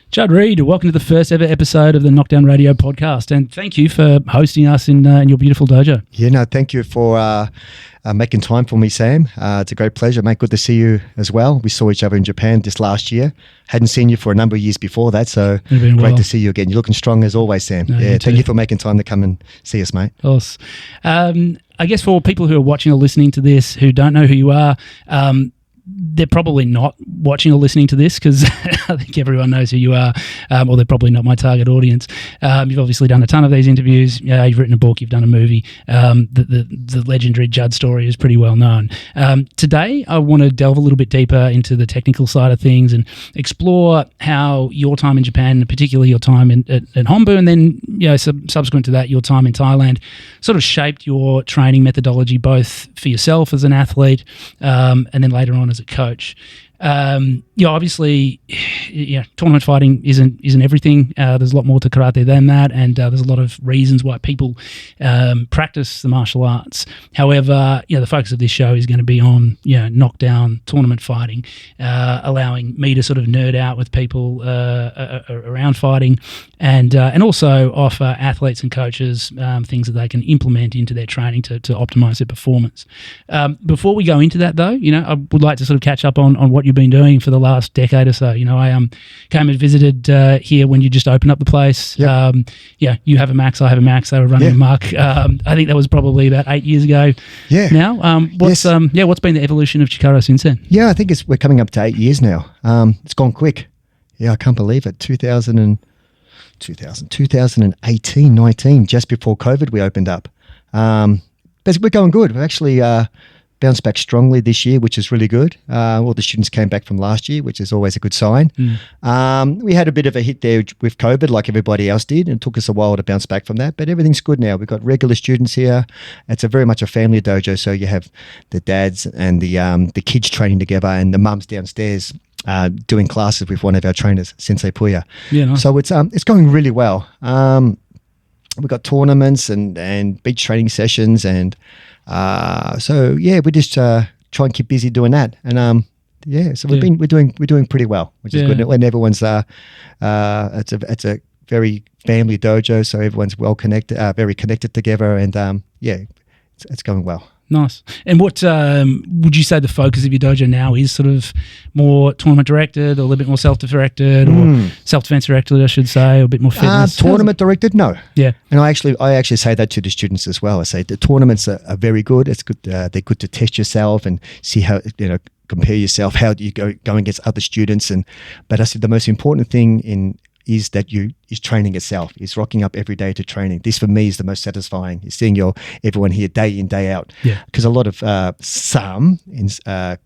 Judd Reid, welcome to the first ever episode of the Knockdown Radio podcast, and thank you for hosting us in your beautiful dojo. Yeah, no, thank you for making time for me, Sam. It's a great pleasure, mate. Good to see you as well. We saw each other in Japan this last year. Hadn't seen you for a number of years before that, so great to see you again. You're looking strong as always, Sam. No, thank you for making time to come and see us, mate. Of course. I guess for people who are watching or listening to this who don't know who you are, they're probably not watching or listening to this because I think everyone knows who you are, or they're probably not my target audience. You've obviously done a ton of these interviews. You've written a book, you've done a movie. The legendary Judd story is pretty well known. Today, I want to delve a little bit deeper into the technical side of things and explore how your time in Japan, particularly your time at Honbu, and then subsequent to that, your time in Thailand, sort of shaped your training methodology, both for yourself as an athlete and then later on as a coach. Obviously, tournament fighting isn't everything. There's a lot more to karate than that, and there's a lot of reasons why people practice the martial arts. However, the focus of this show is going to be on knockdown tournament fighting, allowing me to sort of nerd out with people around fighting, and also offer athletes and coaches things that they can implement into their training to optimize their performance. Before we go into that, though, I would like to sort of catch up on what you've been doing for the last decade or so. I came and visited here when you just opened up the place. Yep. You have a Max, I have a Max. They were running amok. I think that was probably about 8 years ago. Yeah. Now, what's been the evolution of Chikara since then? Yeah, I think we're coming up to 8 years now. It's gone quick. Yeah, I can't believe it. 2018, 19, just before COVID, we opened up. But we're going good. We've actually bounced back strongly this year, which is really good. All the students came back from last year, which is always a good sign. We had a bit of a hit there with COVID, like everybody else did, and it took us a while to bounce back from that. But everything's good now. We've got regular students here. It's very much a family dojo, so you have the dads and the kids training together, and the mums downstairs doing classes with one of our trainers, Sensei Puya. Yeah, nice. So it's going really well. We've got tournaments and beach training sessions, and we just try and keep busy doing that. And we're doing pretty well, which is good. And everyone's it's a very family dojo, so everyone's well connected, very connected together, and it's going well. Nice. And what would you say the focus of your dojo now is? Sort of more tournament directed, or a little bit more self-directed, or self-defense directed, I should say, or a bit more fitness? Tournament directed, no. Yeah. And I actually say that to the students as well. I say the tournaments are very good. It's good. They're good to test yourself and see how compare yourself, how you go against other students. But I said the most important thing is that is training itself, is rocking up every day to training. This for me is the most satisfying, is seeing everyone here day in, day out. Yeah. Because a lot of some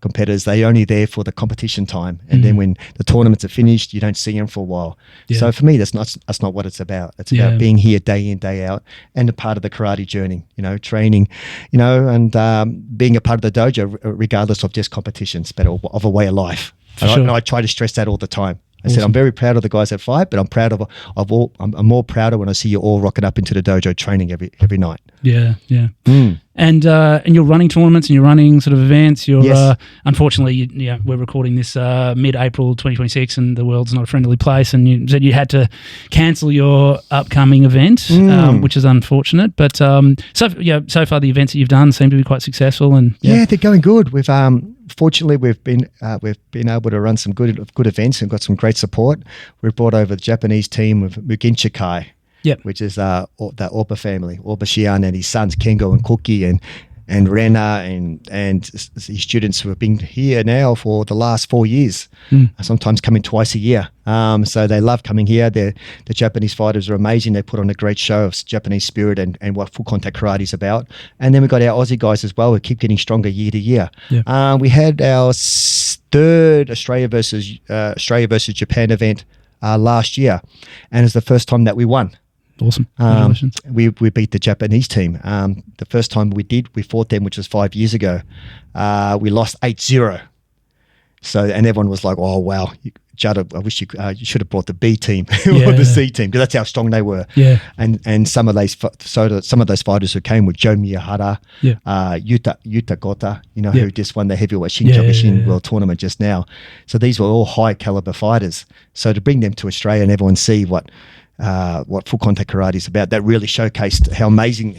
competitors, they're only there for the competition time. And then when the tournaments are finished, you don't see them for a while. Yeah. So for me, that's not what it's about. It's about being here day in, day out, and a part of the karate journey, training, and being a part of the dojo, regardless of just competitions, but of a way of life. And I try to stress that all the time. I said, I'm very proud of the guys that fight, but I'm proud of all. I'm more prouder when I see you all rocking up into the dojo training every night. Yeah. And you're running tournaments and you're running sort of events. You're unfortunately, we're recording this mid-April 2026, and the world's not a friendly place. And you said you had to cancel your upcoming event, which is unfortunate. But so far the events that you've done seem to be quite successful. And they're going good. Fortunately, we've been able to run some good events and got some great support. We've brought over the Japanese team of Mugen Shikai, which is the Oba family, Oba Shian and his sons Kengo and Koki and Rena and his students who have been here now for the last 4 years, sometimes coming twice a year. So they love coming here. The Japanese fighters are amazing. They put on a great show of Japanese spirit and what full contact karate is about. And then we've got our Aussie guys as well who keep getting stronger year to year. Yeah. We had our third Australia versus Japan event last year, and it's the first time that we won. Awesome. Congratulations. We beat the Japanese team. The first time we fought them, which was 5 years ago, we lost 8-0. So, and everyone was like, oh, wow, Judd, I wish you should have brought the B team or the C team, because that's how strong they were. Yeah. And some of those fighters who came were Joe Miyahara, Yuta Gota, who just won the heavyweight Shinjakushin World Tournament just now. So these were all high caliber fighters. So to bring them to Australia and everyone see what full contact karate is about, that really showcased how amazing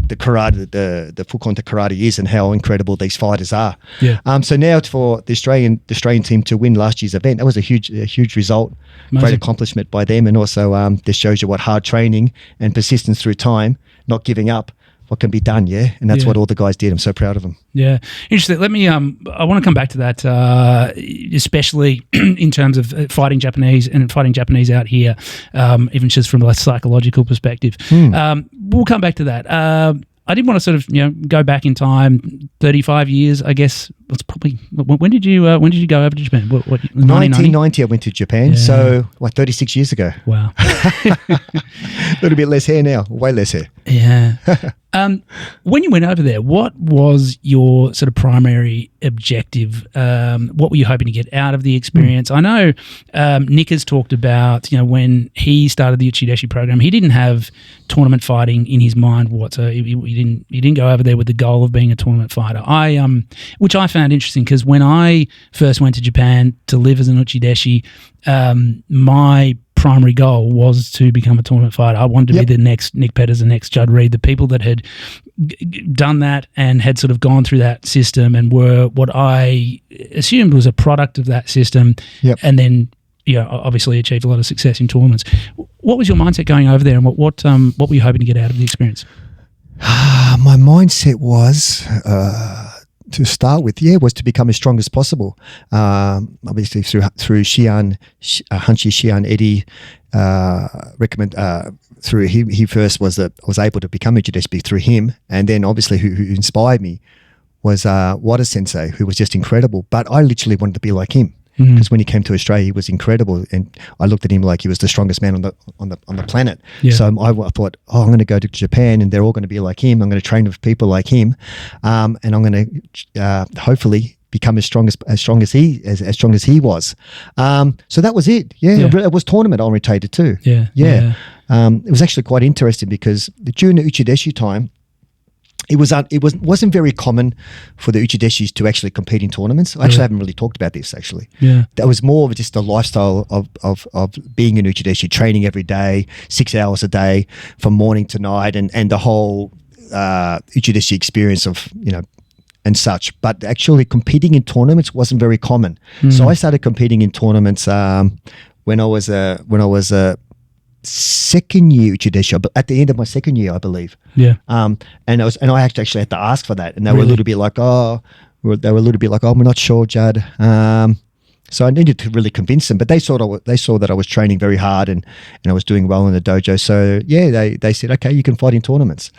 the karate, the full contact karate is, and how incredible these fighters are. Yeah. So now for the Australian team to win last year's event, that was a huge result, Amazing. Great accomplishment by them, and also this shows you what hard training and persistence through time, not giving up, what can be done, and that's what all the guys did. I'm so proud of them. Yeah, interesting. Let me. I want to come back to that, especially in terms of fighting Japanese out here, even just from a psychological perspective. We'll come back to that. I did want to sort of go back in time, 35 years, I guess. It's probably when did you go over to Japan? What 1990 I went to Japan. So 36 years ago. Wow. A little bit less hair now, way less hair. Yeah. When you went over there, what was your sort of primary objective? What were you hoping to get out of the experience? I know Nick has talked about, when he started the uchi deshi program, he didn't have tournament fighting in his mind whatsoever. He didn't go over there with the goal of being a tournament fighter. Which I found interesting, because when I first went to Japan to live as an uchi deshi, my primary goal was to become a tournament fighter. I wanted to be the next Nick Peters, the next Judd Reid, the people that had done that and had sort of gone through that system and were what I assumed was a product of that system, and then obviously achieved a lot of success in tournaments. What was your mindset going over there, and what were you hoping to get out of the experience? My mindset was to start with, was to become as strong as possible. Obviously through Hanshi Shian Eddie recommend through him. He first was able to become a Judeshi through him, and then obviously who inspired me was Wada Sensei, who was just incredible. But I literally wanted to be like him. Because when he came to Australia, he was incredible, and I looked at him like he was the strongest man on the planet. Yeah. So I thought, I'm going to go to Japan, and they're all going to be like him. I'm going to train with people like him, and I'm going to hopefully become as strong as he was. So that was it. It was tournament orientated too. It was actually quite interesting, because during the uchi deshi time, it wasn't very common for the uchideshis to actually compete in tournaments. I actually haven't really talked about this actually. That was more of just a lifestyle of being an uchideshi, training every day, 6 hours a day from morning to night, and the whole uchideshi experience of and such. But actually competing in tournaments wasn't very common. So I started competing in tournaments when I was a second year uchideshi, at the end of my second year, I believe. And I actually had to ask for that, and they were a little bit like, we're not sure, Judd. So I needed to really convince them, but they saw that I was training very hard and I was doing well in the dojo. So they said, okay, you can fight in tournaments.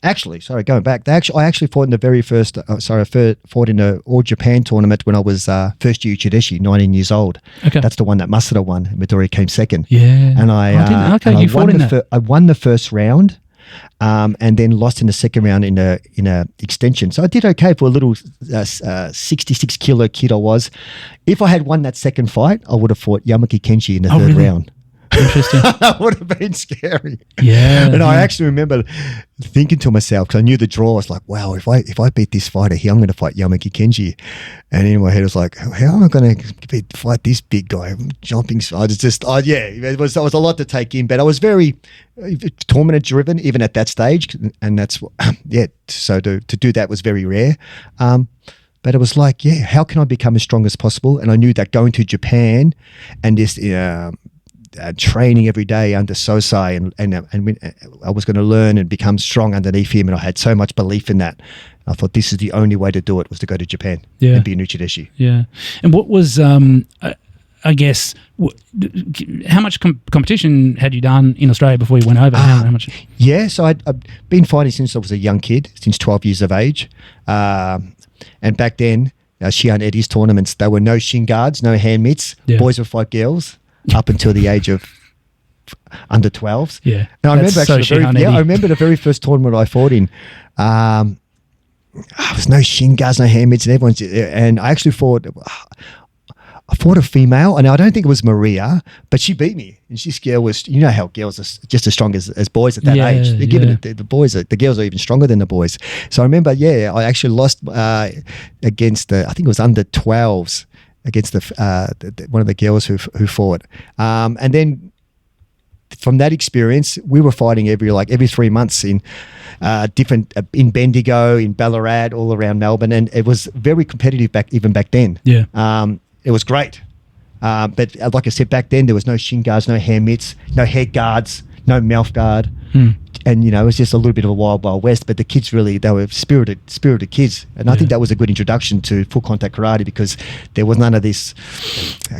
Actually, going back, I actually fought in the very first, I fought in an All Japan tournament when I was first year uchideshi, 19 years old. Okay. That's the one that Masada won. Midori came second. And I won the first round, and then lost in the second round in a extension. So I did okay for a little 66 kilo kid I was. If I had won that second fight, I would have fought Yamaki Kenshi in the third round. Interesting. That would have been scary. And I actually remember thinking to myself, because I knew the draw, I was like, wow, if I beat this fighter here, I'm going to fight Yamaki Kenji. And in my head, I was like, how am I going to fight this big guy? Jumping. It was a lot to take in, but I was very tournament driven even at that stage. And that's, so to do that was very rare. But it was like, how can I become as strong as possible? And I knew that going to Japan and just training every day under Sosai, and I was going to learn and become strong underneath him, and I had so much belief in that. I thought this is the only way to do it, was to go to Japan and be an uchideshi. And what was, I guess, how much competition had you done in Australia before you went over? How much? So I've been fighting since I was a young kid, since 12 years of age. And back then, Shian Eddie's tournaments, there were no shin guards, no hand mitts. Boys would fight girls up until the age of under 12s. And I remember the very first tournament I fought in. There was no shin guards, no hand mitts, and I actually fought I fought a female, and I don't think it was Maria, but she beat me. And this girl was, you know how girls are just as strong as boys at that age. They're giving it, the boys, the girls are even stronger than the boys. So I remember, I actually lost against I think it was under 12s against one of the girls who fought. And then from that experience, we were fighting every 3 months in different in Bendigo, in Ballarat, all around Melbourne, and it was very competitive back then. Yeah. It was great. But like I said, back then there was no shin guards, no hand mitts, no head guards, no mouth guard. And, it was just a little bit of a wild west, but the kids they were spirited kids. And I think that was a good introduction to full contact karate, because there was none of this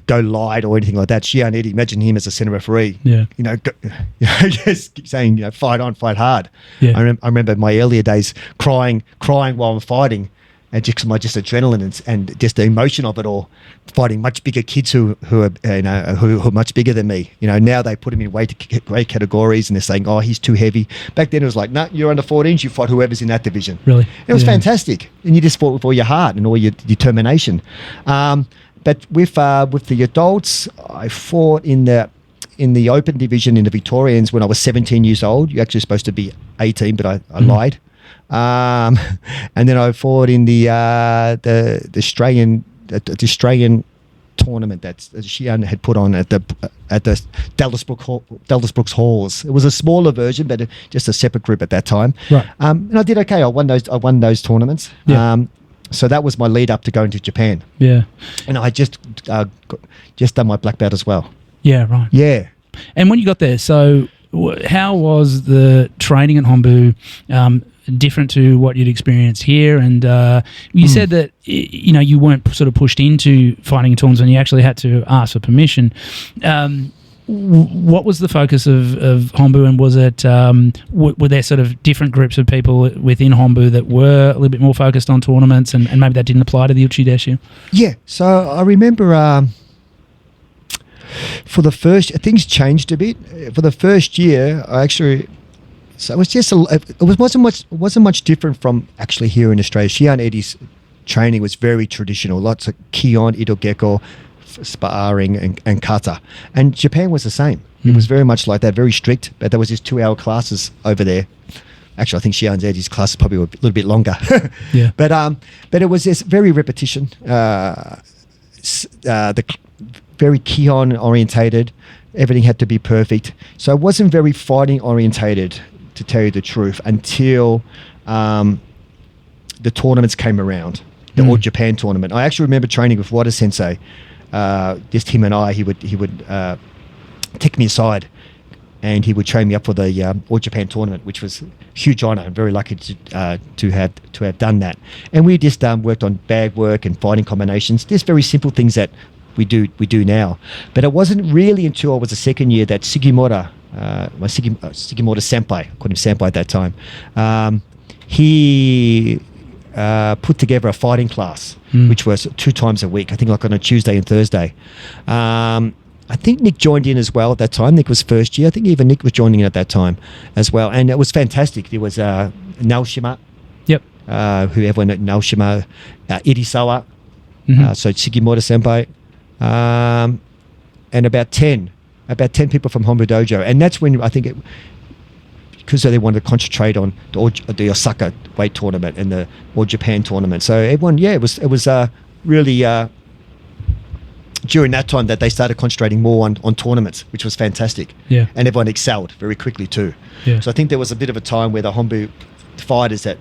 go light or anything like that. Shihan Eddie, imagine him as a center referee. Yeah. Just keep saying, fight on, fight hard. Yeah. I remember my earlier days crying while I'm fighting. And just my adrenaline and just the emotion of it all, fighting much bigger kids who are much bigger than me. Now they put him in weight categories, and they're saying, "Oh, he's too heavy." Back then it was like, "No, you're under 14s. You fight whoever's in that division." Really, it was fantastic, and you just fought with all your heart and all your determination. But with the adults, I fought in the open division in the Victorians when I was 17 years old. You're actually supposed to be 18, but I lied. And then I fought in the Australian tournament that Shihan had put on at the Dallas Brooks Halls. It was a smaller version, but just a separate group at that time. Right. And I did okay. I won those tournaments. Yeah. So that was my lead up to going to Japan. Yeah. And I just done my black belt as well. Yeah. Right. Yeah. And when you got there, so how was the training at Honbu different to what you'd experienced here? And you said that you weren't sort of pushed into fighting in tournaments, and you actually had to ask for permission. What was the focus of Honbu, and was it were there sort of different groups of people within Honbu that were a little bit more focused on tournaments, and maybe that didn't apply to the uchi deshi? Yeah. So I remember for the first, things changed a bit. For the first year, so it was just wasn't much different from actually here in Australia. Shihan Eddie's training was very traditional, lots of kion, idogeko, sparring and kata. And Japan was the same. It was very much like that, very strict, but there was just 2-hour classes over there. Actually, I think Shihan Eddie's classes probably were a little bit longer. Yeah. But it was just very repetition. The very kion orientated. Everything had to be perfect. So it wasn't very fighting orientated, to tell you the truth, until the tournaments came around, the All Japan tournament. I actually remember training with Wada Sensei. Just him and I. He would take me aside, and he would train me up for the All Japan tournament, which was a huge honor. I'm very lucky to have done that. And we just worked on bag work and fighting combinations. Just very simple things that we do now. But it wasn't really until I was a second year that Sugimura, my Sugimura senpai, I called him senpai at that time, he put together a fighting class, which was 2 times a week, I think like on a Tuesday and Thursday. I think Nick joined in as well at that time. Nick was first year. I think even Nick was joining in at that time as well. And it was fantastic. There was Naoshima, who everyone at Naoshima, Irisawa, so Sugimura senpai, and about 10 people from Honbu Dojo. And that's when I think because they wanted to concentrate on the Osaka weight tournament and the All Japan tournament. So everyone, it was really during that time that they started concentrating more on tournaments, which was fantastic. Yeah. And everyone excelled very quickly too. Yeah. So I think there was a bit of a time where the Honbu fighters the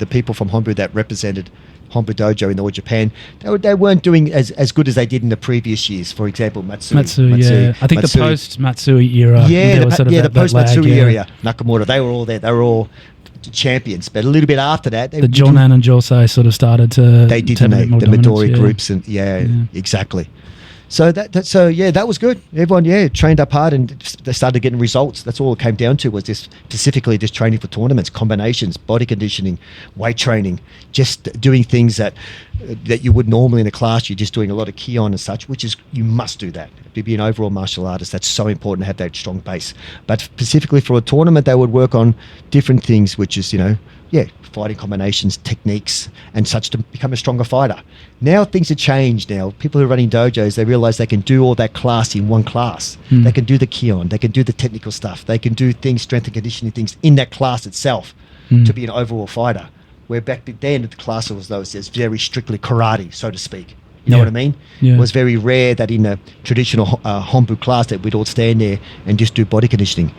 people from Honbu that represented Honbu Dojo in All Japan, they weren't doing as good as they did in the previous years. For example, Matsui. Yeah. I think Matsui. The post-Matsui era. The post-Matsui era. Nakamura, they were all there. They were all champions. But a little bit after that... The Jonan and Josei sort of started to... They did, the Midori groups. And exactly. So that was good. Everyone, trained up hard, and they started getting results. That's all it came down to, was just specifically just training for tournaments, combinations, body conditioning, weight training, just doing things that that you would normally in a class. You're just doing a lot of ki-on and such, which is, you must do that. To be an overall martial artist, that's so important to have that strong base. But specifically for a tournament, they would work on different things, which is, fighting combinations, techniques, and such to become a stronger fighter. Now things have changed now. People who are running dojos, they realize they can do all that class in one class. They can do the ki-on, they can do the technical stuff, they can do things, strength and conditioning things in that class itself to be an overall fighter. Where back then the class was very strictly karate, so to speak. You know what I mean? Yeah. It was very rare that in a traditional Honbu class that we'd all stand there and just do body conditioning.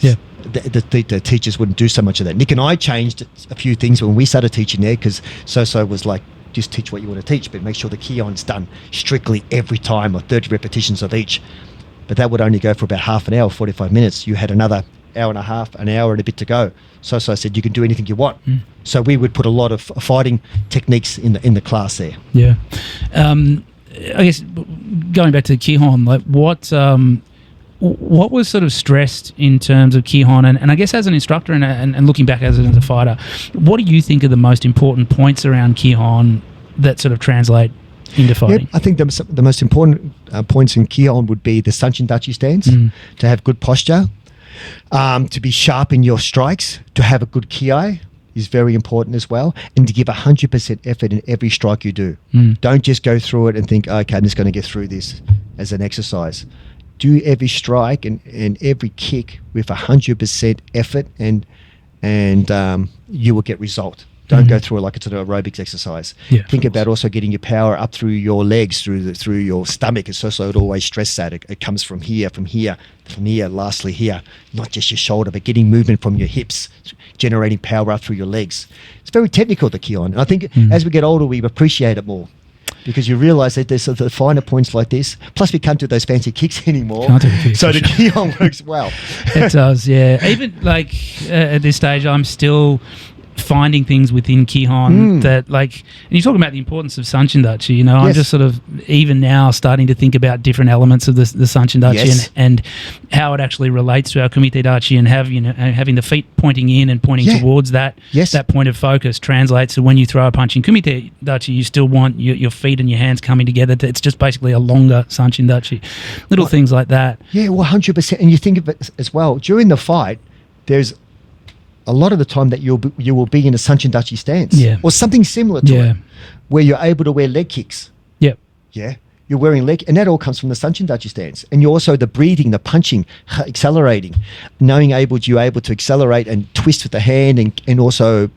Yeah. The teachers wouldn't do so much of that. Nick and I changed a few things when we started teaching there, because So was like, just teach what you want to teach, but make sure the ki-on's done strictly every time, or 30 repetitions of each. But that would only go for about half an hour, 45 minutes. You had another hour and a half, an hour and a bit to go. So I said, you can do anything you want. So we would put a lot of fighting techniques in the class there. Yeah. I guess going back to Ki-hon, like what was sort of stressed in terms of Ki-hon, and I guess as an instructor and looking back as a fighter, what do you think are the most important points around Ki-hon that sort of translate into fighting? Yep, I think the most important points in Ki-hon would be the Sanchin Dachi stance, to have good posture, to be sharp in your strikes, to have a good ki is very important as well, and to give 100% effort in every strike you do. Don't just go through it and think, okay, I'm just going to get through this as an exercise. Do every strike and every kick with 100% effort, and you will get result. Don't go through it like it's an aerobics exercise. Yeah, think about also getting your power up through your legs, through your stomach. It's also, it always stress that. It comes from here, lastly here. Not just your shoulder, but getting movement from your hips, generating power up through your legs. It's very technical, the ki-on. And I think as we get older, we appreciate it more, because you realize that there's the finer points like this. Plus, we can't do those fancy kicks anymore. So the ki-on works well. It does, yeah. Even like at this stage, I'm still finding things within Ki-hon that, like, and you're talking about the importance of Sanchin Dachi, you know, I'm just sort of even now starting to think about different elements of the Sanchin Dachi and how it actually relates to our kumite Dachi, and having the feet pointing in and pointing towards that point of focus translates to when you throw a punch in kumite Dachi, you still want your feet and your hands coming together. It's just basically a longer Sanchin Dachi. Little things like that. Yeah, 100%. And you think of it as well, during the fight, there's a lot of the time that you will be in a Sanchin Dachi stance, or something similar to it, where you're able to wear leg kicks. You're wearing leg, and that all comes from the Sanchin Dachi stance. And you also, the breathing, the punching, accelerating, knowing you're able to accelerate and twist with the hand, and also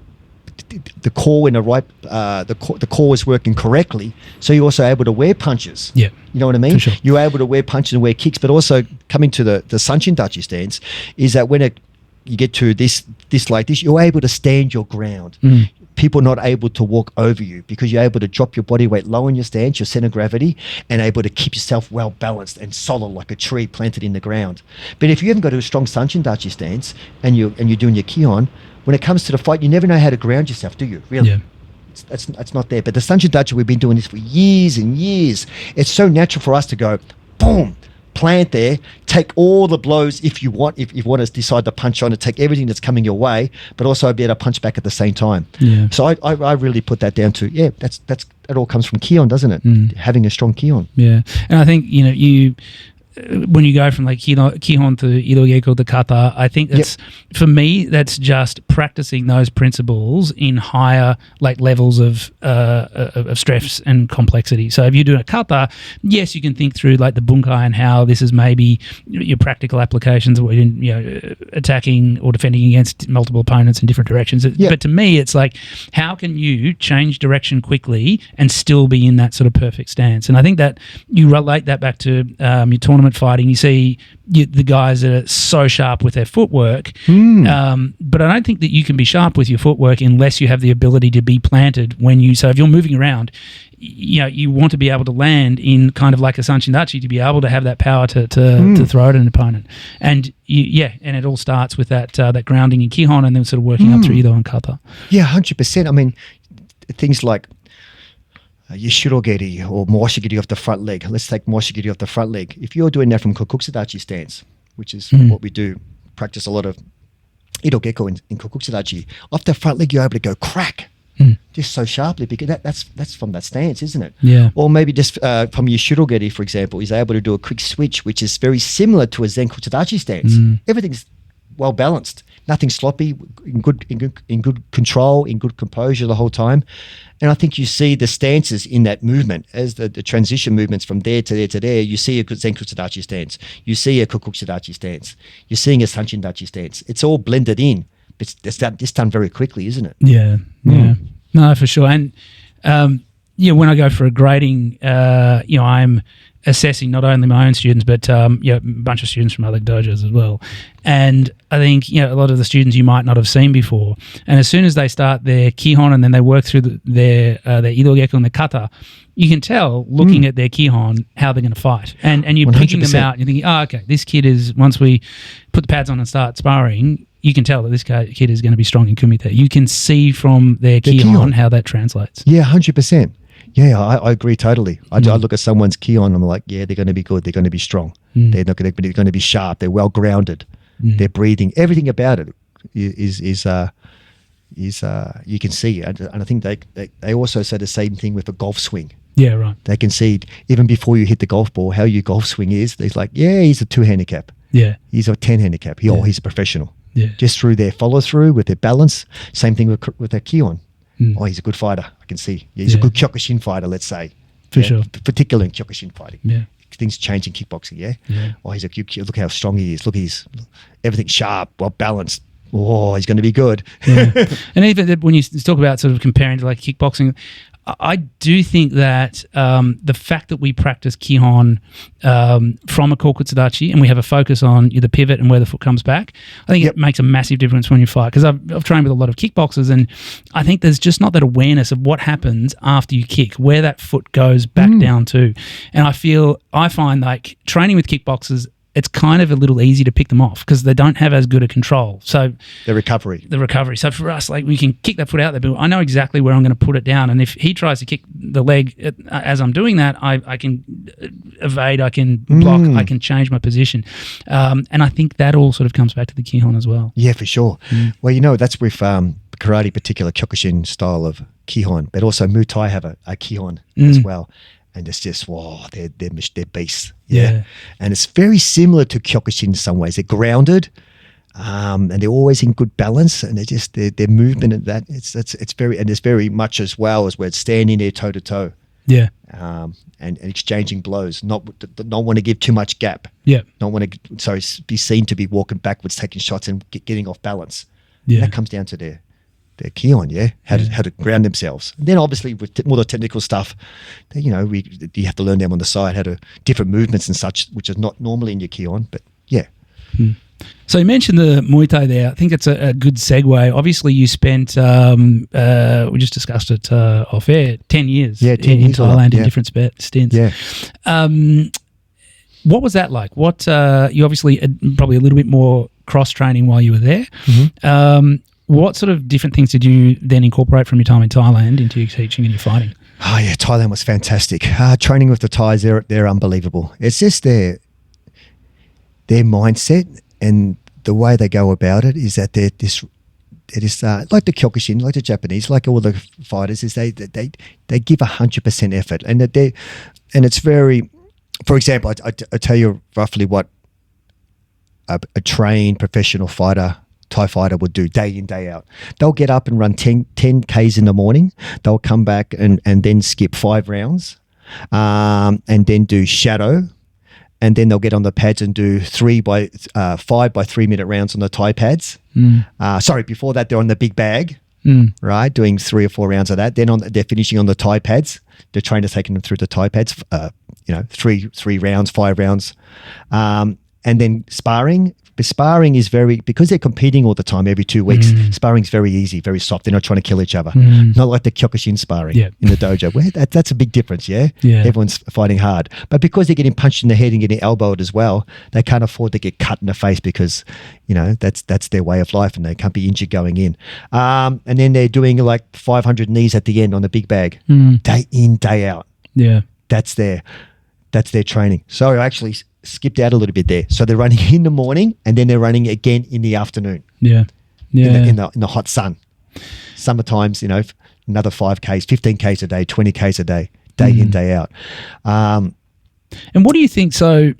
the core in the right, the core is working correctly. So you're also able to wear punches. Yeah, you know what I mean. Sure. You're able to wear punches and wear kicks, but also coming to the Sanchin Dachi stance is that when you get to this like this, you're able to stand your ground. People not able to walk over you, because you're able to drop your body weight low in your stance, your center of gravity, and able to keep yourself well balanced and solid like a tree planted in the ground. But if you haven't got a strong Sanchin Dachi stance and you're doing your ki-on, when it comes to the fight, you never know how to ground yourself, do you? Really? Yeah. It's not there. But the Sanchin Dachi, we've been doing this for years and years. It's so natural for us to go, boom, plant there, take all the blows if you want to decide to punch on it, take everything that's coming your way, but also be able to punch back at the same time. Yeah. So I really put that down to, that's it all comes from ki-on, doesn't it? Having a strong ki-on. Yeah. And I think, when you go from like ki-hon to irogeko to kata, I think that's, for me, that's just practicing those principles in higher like levels of stress and complexity. So if you're doing a kata, yes, you can think through like the bunkai and how this is maybe your practical applications, or attacking or defending against multiple opponents in different directions. But to me, it's like, how can you change direction quickly and still be in that sort of perfect stance? And I think that you relate that back to your tournament fighting. You see the guys that are so sharp with their footwork, but I don't think that you can be sharp with your footwork unless you have the ability to be planted so if you're moving around, you want to be able to land in kind of like a Sanchin Dachi, to be able to have that power to throw at an opponent. And and it all starts with that grounding in ki-hon, and then sort of working up through Ido and kata. Yeah, 100%. I mean, things like your shirogeri or moshigiri off the front leg. Let's take moshigiri off the front leg. If you're doing that from kokuksudachi stance, which is what we do, practice a lot of irogeko in kokuksudachi, off the front leg, you're able to go crack. Do just so sharply, because that's from that stance, isn't it? Yeah. Or maybe just from your shurogeri, for example, he's able to do a quick switch, which is very similar to a Zen Kuchadachi stance. Everything's well balanced, nothing sloppy, in good control, in good composure the whole time. And I think you see the stances in that movement as the transition movements from there to there to there. You see a Zen Kuchadachi stance, you see a Kokuchadachi stance, you're seeing a Sanchin Dachi stance. It's all blended in. It's just done very quickly, isn't it? Yeah. No, for sure. And when I go for a grading, I'm assessing not only my own students, but a bunch of students from other dojos as well. And I think a lot of the students you might not have seen before. And as soon as they start their kihon and then they work through their irogeki and their kata, you can tell looking at their kihon how they're going to fight. And you're 100%. Picking them out. And you're thinking, okay, this kid is, once we put the pads on and start sparring, you can tell that this kid is going to be strong in kumite. You can see from their kihon how that translates. Yeah, 100%. Yeah, I agree totally. I look at someone's kihon and I'm like, yeah, they're going to be good. They're going to be strong. They're going to be sharp. They're well grounded. They're breathing. Everything about it is you can see. And I think they also say the same thing with a golf swing. Yeah, right. They can see even before you hit the golf ball how your golf swing is. They're like, yeah, he's a 2 handicap. Yeah, he's a 10 handicap. He's a professional. Yeah, just through their follow through with their balance. Same thing with their kihon. Oh, he's a good fighter. I can see. Yeah, he's a good Kyokushin fighter, let's say. For sure. Particularly in Kyokushin fighting. Yeah. Things change in kickboxing, yeah? Oh, look how strong he is. Look, everything's sharp, well balanced. Oh, he's going to be good. Yeah. And even when you talk about sort of comparing to like kickboxing, I do think that the fact that we practice kihon from a kokutsudachi and we have a focus on the pivot and where the foot comes back, I think it makes a massive difference when you fight. Because I've trained with a lot of kickboxers and I think there's just not that awareness of what happens after you kick, where that foot goes back down to. And I find like training with kickboxers, it's kind of a little easy to pick them off because they don't have as good a control. So the recovery. So for us, like we can kick that foot out there, but I know exactly where I'm going to put it down. And if he tries to kick the leg as I'm doing that, I can evade, I can block, I can change my position. And I think that all sort of comes back to the kihon as well. Yeah, for sure. Well, that's with karate, particular Kyokushin style of kihon, but also Muay Thai have a kihon as well. And it's just, they're beasts. Yeah. And it's very similar to Kyokushin in some ways. They're grounded and they're always in good balance. And their movement and that, it's very much as well as where it's standing there toe to toe. Yeah. And exchanging blows, not want to give too much gap. Yeah. Not want to, be seen to be walking backwards, taking shots and getting off balance. Yeah. And that comes down to their kihon, how to ground themselves. And then obviously with more the technical stuff, you have to learn them on the side how to different movements and such, which is not normally in your kihon. But yeah. So you mentioned the Muay Thai there. I think it's a good segue. Obviously, you spent we just discussed it off air 10 years. Yeah, 10 years in Thailand in different stints. Yeah. What was that like? You obviously probably a little bit more cross training while you were there. What sort of different things did you then incorporate from your time in Thailand into your teaching and your fighting? Oh yeah, Thailand was fantastic. Training with the Thais, they're unbelievable. It's just their mindset and the way they go about it is that they're like the Kyokushin, like the Japanese, like all the fighters, is they give 100% effort, and it's very. For example, I tell you roughly what a trained professional fighter. Thai fighter would do day in, day out. They'll get up and run 10 Ks in the morning. They'll come back and then skip 5 rounds and then do shadow. And then they'll get on the pads and do 5 by 3 minute rounds on the Thai pads. Before that, they're on the big bag, right? Doing 3 or 4 rounds of that. Then they're finishing on the Thai pads. The trainer's taking them through the Thai pads, 3 rounds, 5 rounds. And then sparring. But sparring is because they're competing all the time, every 2 weeks, sparring's very easy, very soft. They're not trying to kill each other. Not like the Kyokushin sparring in the dojo. Where that's a big difference, yeah? Everyone's fighting hard. But because they're getting punched in the head and getting elbowed as well, they can't afford to get cut in the face because, that's their way of life and they can't be injured going in. And then they're doing like 500 knees at the end on the big bag, day in, day out. Yeah. That's their training. So I actually skipped out a little bit there. So they're running in the morning and then they're running again in the afternoon. Yeah. In the hot sun. Summer times, another 5Ks, 15Ks a day, 20Ks a day, day in, day out. And what do you think? So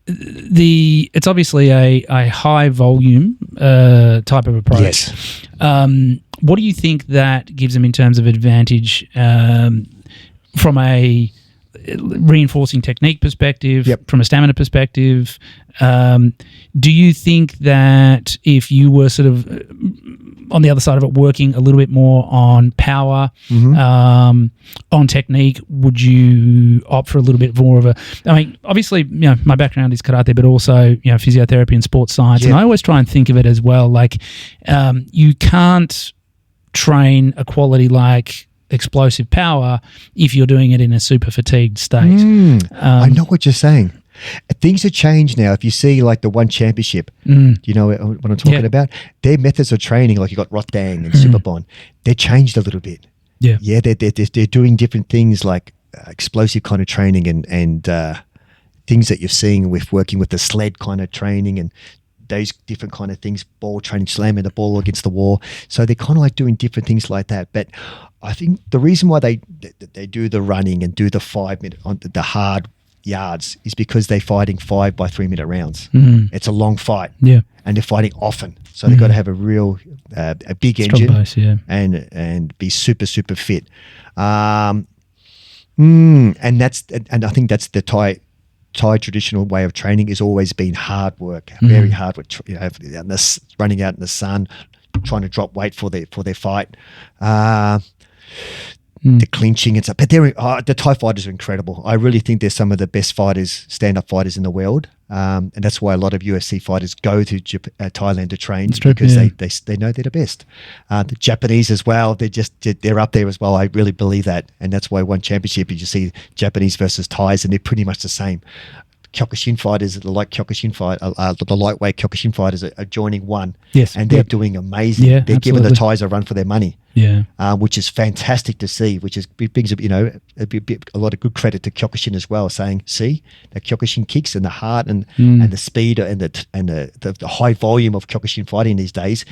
it's obviously a high volume type of approach. Yes. What do you think that gives them in terms of advantage from a reinforcing technique perspective, from a stamina perspective? Do you think that if you were sort of on the other side of it working a little bit more on power, on technique, would you opt for a little bit more of a, I mean, obviously, my background is karate, but also, physiotherapy and sports science. And I always try and think of it as well, like you can't train a quality like explosive power if you're doing it in a super fatigued state. I know what you're saying. Things have changed now. If you see like the One Championship, you know what I'm talking about? Their methods of training, like you got Rotdang and Superbond, they're changed a little bit. Yeah, they're doing different things like explosive kind of training and things that you're seeing with working with the sled kind of training and those different kind of things, ball training, slamming the ball against the wall. So they're kind of like doing different things like that. But I think the reason why they do the running and do the 5 minute on the hard yards is because they're fighting 5 by 3 minute rounds. It's a long fight, and they're fighting often, so they've got to have a real a big engine base, and be super fit. And I think that's the Thai traditional way of training has always been hard work, very hard work. Running out in the sun, trying to drop weight for their fight. The clinching and stuff, but the Thai fighters are incredible. I really think they're some of the best fighters, stand-up fighters in the world, and that's why a lot of UFC fighters go to Thailand to train because they know they're the best. The Japanese as well, they're up there as well. I really believe that, and that's why One Championship you see Japanese versus Thais, and they're pretty much the same. Kyokushin fighters, the lightweight Kyokushin fighters are joining one, and they're doing amazing. They're absolutely giving the Thais a run for their money, which is fantastic to see. Which is brings a lot of good credit to Kyokushin as well. Saying, see, the Kyokushin kicks and the heart and the speed and the high volume of Kyokushin fighting these days.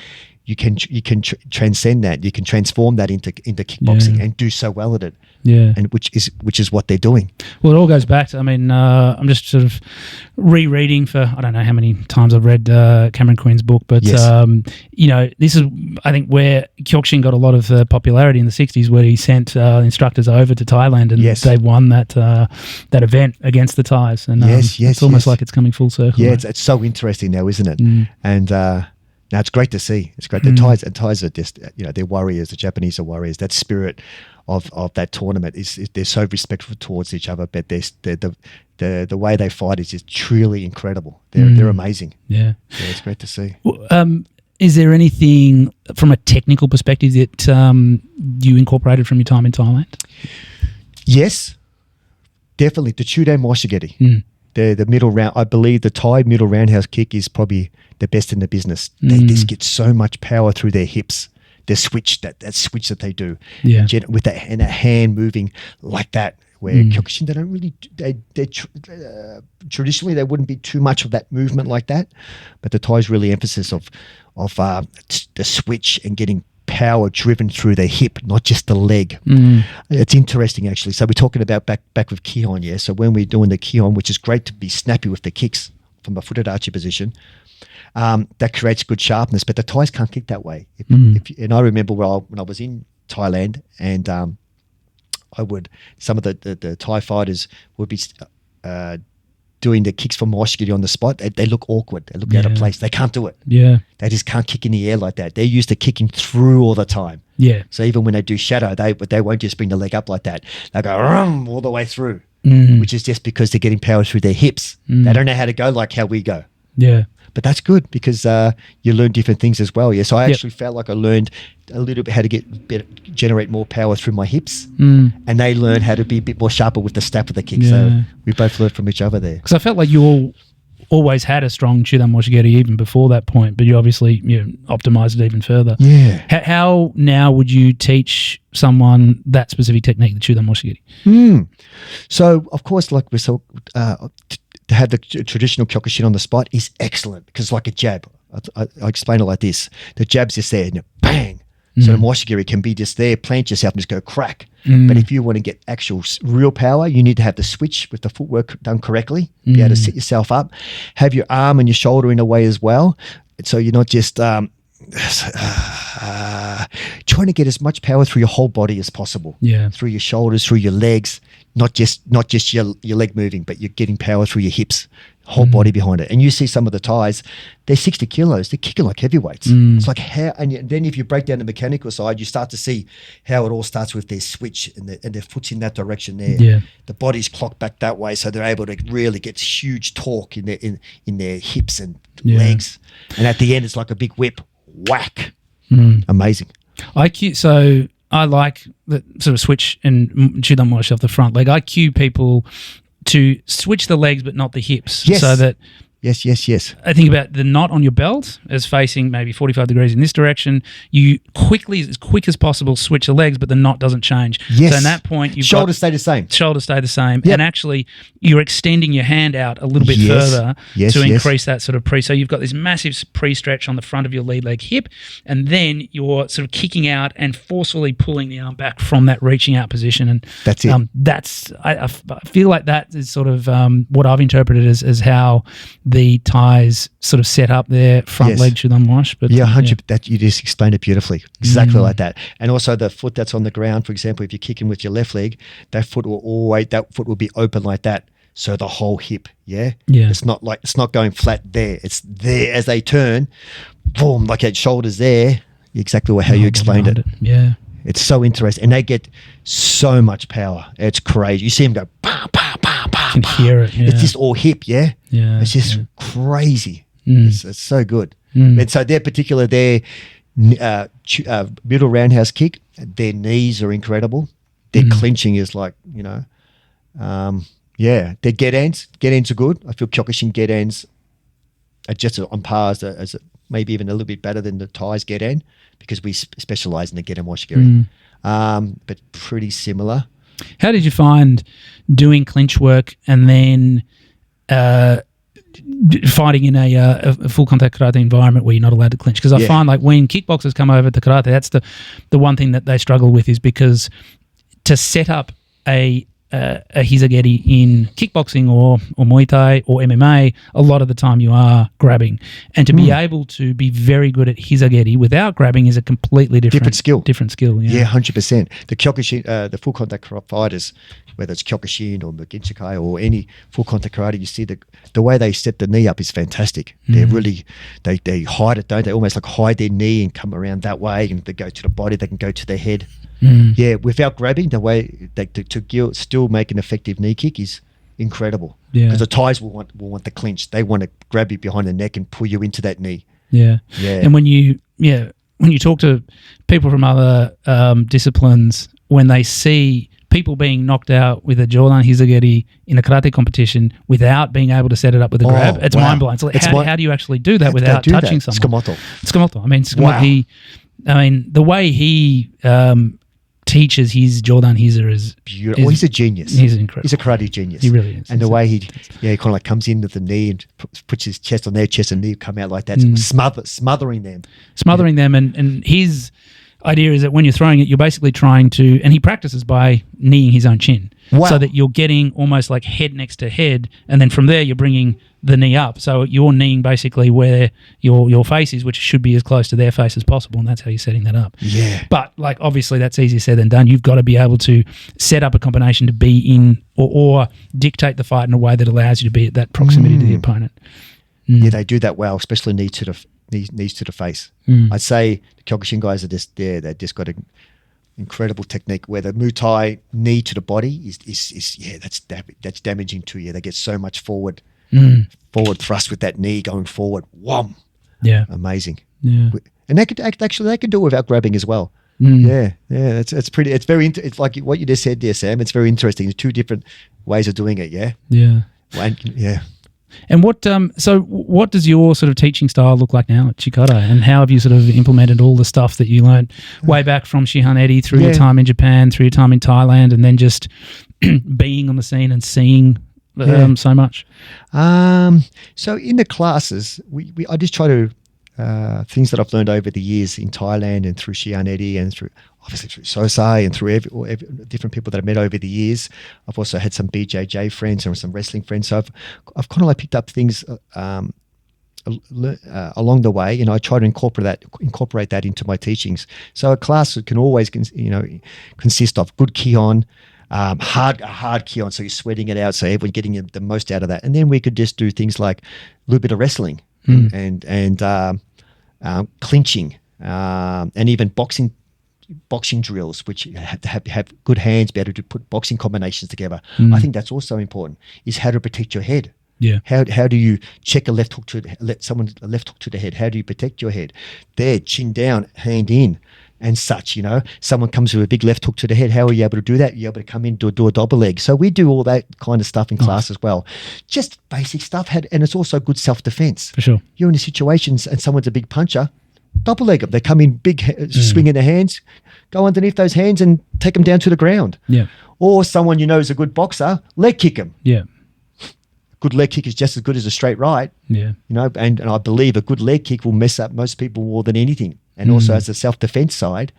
You can transcend that. You can transform that into kickboxing and do so well at it. And which is what they're doing. Well, it all goes back to, I'm just sort of rereading for, I don't know how many times I've read Cameron Quinn's book, but, this is, I think, where Kyokushin got a lot of popularity in the 60s, where he sent instructors over to Thailand and they won that event against the Thais. And it's almost like it's coming full circle. Yeah, it's so interesting now, isn't it? And now it's great to see. It's great. The Thais are just, they're warriors. The Japanese are warriors. That spirit of that tournament is they're so respectful towards each other, but the way they fight is just truly incredible. They're amazing. Yeah, it's great to see. Is there anything from a technical perspective that you incorporated from your time in Thailand? Yes, definitely. The Chudan Moshigiri. The middle round, I believe the Thai middle roundhouse kick is probably the best in the business. They just get so much power through their hips. The switch, that switch that they do, with that and a hand moving like that. Where Kyokushin, they don't really, traditionally they wouldn't be too much of that movement like that, but the Thai's really emphasis of the switch and getting power driven through the hip, not just the leg. It's interesting actually. So we're talking about back with Kihon, So when we're doing the Kihon, which is great to be snappy with the kicks from a footed archer position, that creates good sharpness, but the Thais can't kick that way. And I remember when I was in Thailand, and some of the Thai fighters would be doing the kicks from Moshigiri on the spot. They look awkward. They look out of place. They can't do it. They just can't kick in the air like that. They're used to kicking through all the time. So even when they do shadow, they won't just bring the leg up like that. They go all the way through, which is just because they're getting power through their hips. They don't know how to go like how we go. But that's good because you learn different things as well. So I actually felt like I learned a little bit how to generate more power through my hips, and they learned how to be a bit more sharper with the snap of the kick. So we both learned from each other there. Because I felt like you always had a strong Chudan Moshigiri even before that point, but you obviously optimized it even further. How now would you teach someone that specific technique, the Chudan Moshigiri? So of course, like we're so. To have the traditional Kyokushin on the spot is excellent because it's like a jab. I explain it like this. The jab's just there, and bang, So the moshigiri can be just there, plant yourself and just go crack. But if you want to get actual real power, you need to have the switch with the footwork done correctly, be able to set yourself up, have your arm and your shoulder in a way as well. So you're not just trying to get as much power through your whole body as possible. Yeah. Through your shoulders, through your legs, not just your leg moving, but you're getting power through your hips, whole body behind it. And you see some of the Thais, they're 60 kilos. They're kicking like heavyweights. It's like how, and then if you break down the mechanical side, you start to see how it all starts with their switch and their foot's in that direction there. Yeah. The body's clocked back that way, so they're able to really get huge torque in their hips and legs. And at the end, it's like a big whip, whack. Amazing. So I like the sort of switch and Judan wash off the front leg. I cue people to switch the legs but not the hips. Yes. So that Yes. I think about the knot on your belt as facing maybe 45 degrees in this direction. You quickly, as quick as possible, switch the legs, but the knot doesn't change. Yes. So in that point, you've shoulders stay the same. Shoulders stay the same. Yep. And actually, you're extending your hand out a little bit further to increase that sort of pre. So you've got this massive pre-stretch on the front of your lead leg hip, and then you're sort of kicking out and forcefully pulling the arm back from that reaching out position. And that's it. I feel like that is sort of what I've interpreted as how the Thais sort of set up their front leg Judan wash. But 100. That you just explained it beautifully, exactly like that. And also the foot that's on the ground, for example, if you're kicking with your left leg, that foot will be open like that. So the whole hip, it's not going flat there. It's there as they turn, boom, like that shoulder's there. Exactly how you explained it. Yeah. It's so interesting, and they get so much power. It's crazy. You see them go, pow, pow, pow, pow. You can hear it. Yeah. It's just all hip, Yeah. It's just crazy. It's so good. And so their middle roundhouse kick, their knees are incredible. Their clinching is like, their get-ends are good. I feel Kyokushin get-ends are just on par as maybe even a little bit better than the Thais get-end, because we specialize in the get-end washigiri. But pretty similar. How did you find doing clinch work and then fighting in a full contact karate environment where you're not allowed to clinch? Because I find like when kickboxers come over to karate, that's the one thing that they struggle with, is because to set up a hizageri in kickboxing or Muay Thai or MMA, a lot of the time you are grabbing. And to be able to be very good at hizageri without grabbing is a completely different skill. Yeah, 100%. The Kyokushin, the full contact fighters, whether it's Kyokushin or Muginchikai or any full contact karate, you see the way they set the knee up is fantastic. They're really, they hide it, don't they? Almost like hide their knee and come around that way, and they go to the body, they can go to their head. Yeah, without grabbing, the way to still make an effective knee kick is incredible. Yeah, because the Thais will want the clinch. They want to grab you behind the neck and pull you into that knee. Yeah. And when you talk to people from other disciplines, when they see people being knocked out with a Jordan hizageri in a karate competition without being able to set it up with a grab, it's mind-blowing. So how do you actually do that without touching someone? Tsukamoto. I mean, the way he teaches his Jordan Hiza is beautiful. He's a genius. He's incredible. He's a karate genius. He really is. And the way he kind of like comes in with the knee and puts his chest on their chest, and knee come out like that, smothering them. And his idea is that when you're throwing it, you're basically trying to, and he practices by kneeing his own chin. Wow. So that you're getting almost like head next to head, and then from there you're bringing the knee up. So you're kneeing basically where your face is, which should be as close to their face as possible, and that's how you're setting that up. Yeah. But like obviously that's easier said than done. You've got to be able to set up a combination to be in or dictate the fight in a way that allows you to be at that proximity to the opponent. Yeah, they do that well, especially knees to the face. I'd say the Kyokushin guys are just there. They've just got an incredible technique where the Muay Thai knee to the body is that's damaging to you. They get so much forward thrust with that knee going forward. Wham! Yeah, amazing. Yeah, and they could do it without grabbing as well. Yeah. It's pretty. It's very. It's like what you just said there, Sam. It's very interesting. There's two different ways of doing it. Yeah. Yeah. And what does your sort of teaching style look like now at Chikara, and how have you sort of implemented all the stuff that you learned way back from Shihan Edi through your time in Japan, through your time in Thailand, and then just being on the scene and seeing so much? So in the classes, I just try to things that I've learned over the years in Thailand and through Shian Eddie and through Sosai and through every different people that I've met over the years. I've also had some BJJ friends and some wrestling friends. So I've kind of like picked up things along the way, and I try to incorporate that into my teachings. So a class can always consist of good ki-on, hard ki-on, so you're sweating it out, so everyone's getting the most out of that. And then we could just do things like a little bit of wrestling and clinching, and even boxing drills, which have to have good hands, be able to put boxing combinations together. I think that's also important, is how to protect your head. Yeah. How do you check a left hook to the head? How do you protect your head? There, chin down, hand in, and such. Someone comes with a big left hook to the head. How are you able to do that? You're able to come in, do a double leg. So we do all that kind of stuff in class as well. Just basic stuff. And it's also good self-defense. For sure. You're in the situations and someone's a big puncher, double leg them. They come in big, swinging their hands, go underneath those hands and take them down to the ground. Yeah. Or someone is a good boxer, leg kick them. Yeah. Good leg kick is just as good as a straight right. Yeah. And I believe a good leg kick will mess up most people more than anything. And also as a self-defense side,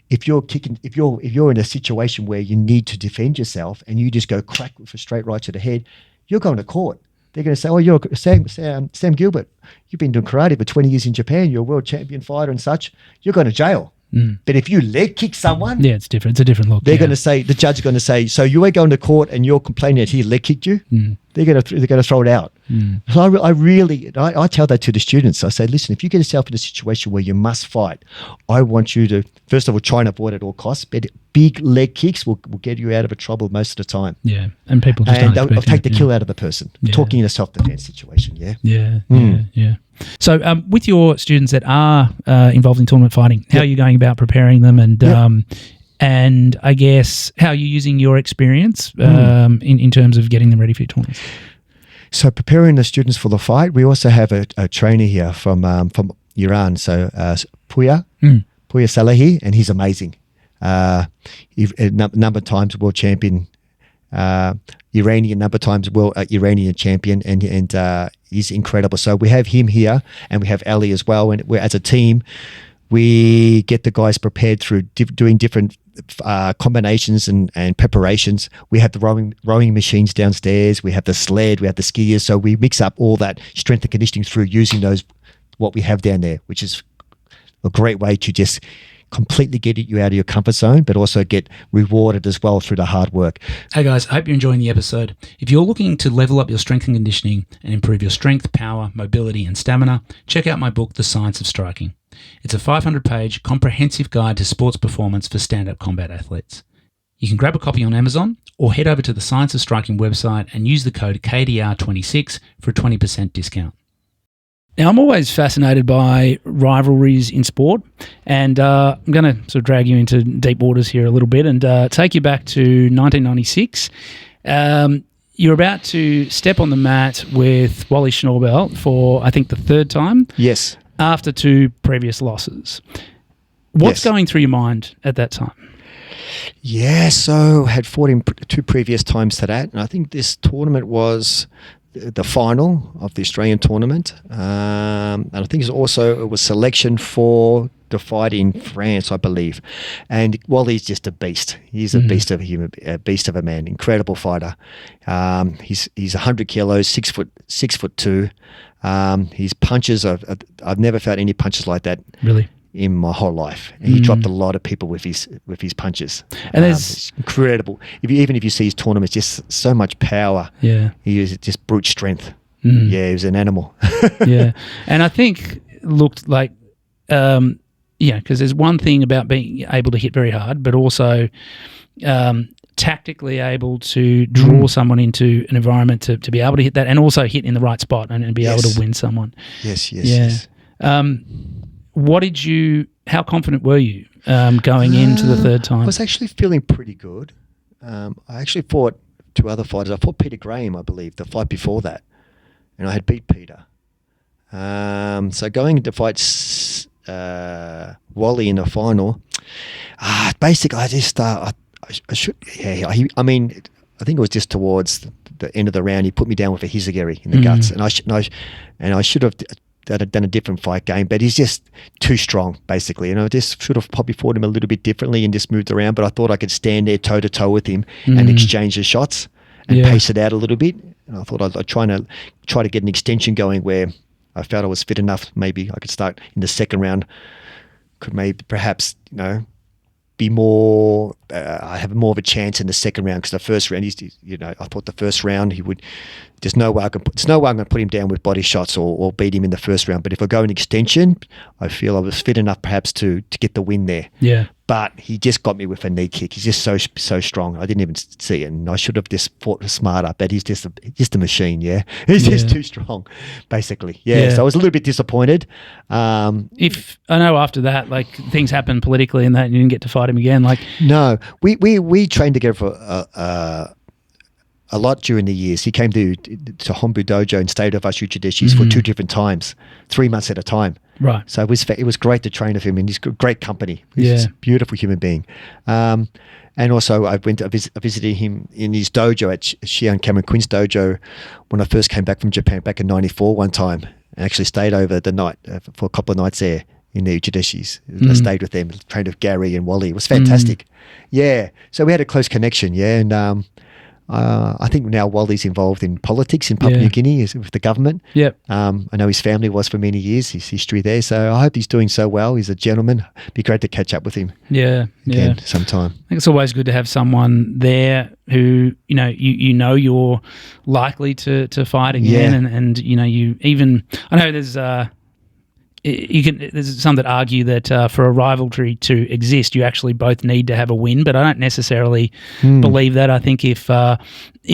if you're in a situation where you need to defend yourself and you just go crack with a straight right to the head, you're going to court. They're going to say, "Oh, you're Sam Gilbert. You've been doing karate for 20 years in Japan. You're a world champion fighter and such. You're going to jail." But if you leg kick someone, it's different. It's a different look. They're going to say, the judge is going to say, "So you are going to court and you're complaining that he leg kicked you?" They're going to throw it out. So I tell that to the students. I say, listen, if you get yourself in a situation where you must fight, I want you to first of all try and avoid it at all costs. But big leg kicks will get you out of trouble most of the time. Yeah, and people just they'll take the kill out of the person. Yeah. Talking in a self-defense situation. Yeah. So with your students that are involved in tournament fighting, how are you going about preparing them, and I guess how are you using your experience in terms of getting them ready for your tournaments? So preparing the students for the fight, we also have a trainer here from Iran, so Puya Salahi, and he's amazing. He's a number of times world champion, Iranian number of times world Iranian champion, and he's incredible. So we have him here, and we have Ali as well. And we're, as a team, we get the guys prepared through doing different combinations and preparations. We have the rowing machines downstairs. We have the sled. We have the skiers. So we mix up all that strength and conditioning through using what we have down there, which is a great way to just completely get you out of your comfort zone, but also get rewarded as well through the hard work. Hey guys, I hope you're enjoying the episode. If you're looking to level up your strength and conditioning and improve your strength, power, mobility, and stamina, check out my book, The Science of Striking. It's a 500-page comprehensive guide to sports performance for stand-up combat athletes. You can grab a copy on Amazon or head over to the Science of Striking website and use the code KDR26 for a 20% discount. Now, I'm always fascinated by rivalries in sport, and I'm going to sort of drag you into deep waters here a little bit and take you back to 1996. You're about to step on the mat with Wally Schnorbelt for, I think, the third time. Yes. After two previous losses. What's going through your mind at that time? Yeah, so had fought him two previous times to that, and I think this tournament was the final of the Australian tournament, and I think it was selection for the fight in France, I believe. And Wally's just a beast. He's a beast of a beast of a man. Incredible fighter. He's 100 kilos, 6'2". His punches I've never felt any punches like that. Really? In my whole life. And he dropped a lot of people with his punches. And it's incredible. Even if you see his tournaments, just so much power. Yeah. He is just brute strength. Yeah, he was an animal. Yeah. And I think it looked like, because there's one thing about being able to hit very hard, but also tactically able to draw someone into an environment to be able to hit that and also hit in the right spot and be able to win someone. Yes. How confident were you going into the third time? I was actually feeling pretty good. I actually fought two other fighters. I fought Peter Graham, I believe, the fight before that. And I had beat Peter. So going into fight Wally in the final, basically I just, I think it was just towards the end of the round, he put me down with a hizagiri in the guts. And I should have done a different fight game, but he's just too strong, basically. I just should have probably fought him a little bit differently and just moved around, but I thought I could stand there toe to toe with him and exchange the shots and pace it out a little bit. And I thought I'd try to get an extension going where I felt I was fit enough. Maybe I could start in the second round, could maybe perhaps, be more, I have more of a chance in the second round, because the first round, I thought the first round there's no way I'm going to put him down with body shots or beat him in the first round. But if I go in extension, I feel I was fit enough perhaps to get the win there. Yeah. But he just got me with a knee kick. He's just so strong. I didn't even see it, and I should have just fought smarter. But he's just a machine. Yeah, he's just too strong, basically. Yeah. So I was a little bit disappointed. If I know after that, like, things happened politically and that, and you didn't get to fight him again. Like, no, we trained together for a lot during the years. He came to Honbu dojo and stayed with us uchi deshis for 2 different times, 3 months at a time. Right. So it was great to train with him, and he's a great company. He's a beautiful human being. And also I visited him in his dojo at Xi'an Cameron Quinn's dojo when I first came back from Japan back in '94 one time, and actually stayed over the night for a couple of nights there in the uchi deshis. I stayed with them, trained with Gary and Wally. It was fantastic. Yeah. So we had a close connection. Yeah. And I think now Wally's involved in politics in Papua New Guinea with the government. Yep. I know his family was for many years, his history there. So I hope he's doing so well. He's a gentleman. Be great to catch up with him. Again sometime. I think it's always good to have someone there who, you're likely to fight again. And you even, I know there's there's some that argue that for a rivalry to exist, you actually both need to have a win, but I don't necessarily believe that. I think if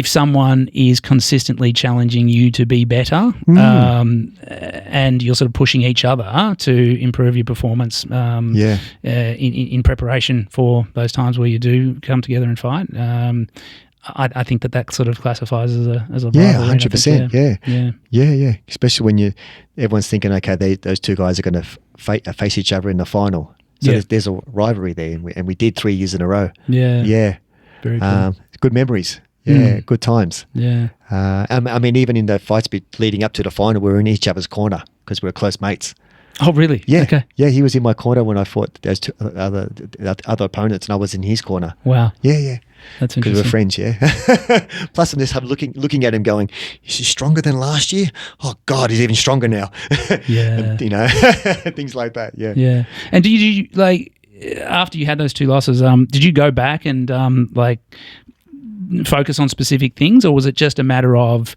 someone is consistently challenging you to be better, and you're sort of pushing each other to improve your performance, in preparation for those times where you do come together and fight, I think that sort of classifies as a rivalry. 100%. Yeah. Especially when everyone's thinking, okay, those two guys are going to face each other in the final. So there's a rivalry there, and we did 3 years in a row. Yeah. Very cool. Good memories. Yeah, good times. Yeah. I mean, even in the fights leading up to the final, we were in each other's corner because we were close mates. Oh, really? Yeah. Okay. Yeah, he was in my corner when I fought those two other opponents, and I was in his corner. Wow. Yeah. That's interesting. Because we're friends, yeah. Plus, I'm just looking at him going, is he stronger than last year? Oh, God, he's even stronger now. Yeah. Things like that, yeah. Yeah. And did you, like, after you had those 2 losses, did you go back and, focus on specific things, or was it just a matter of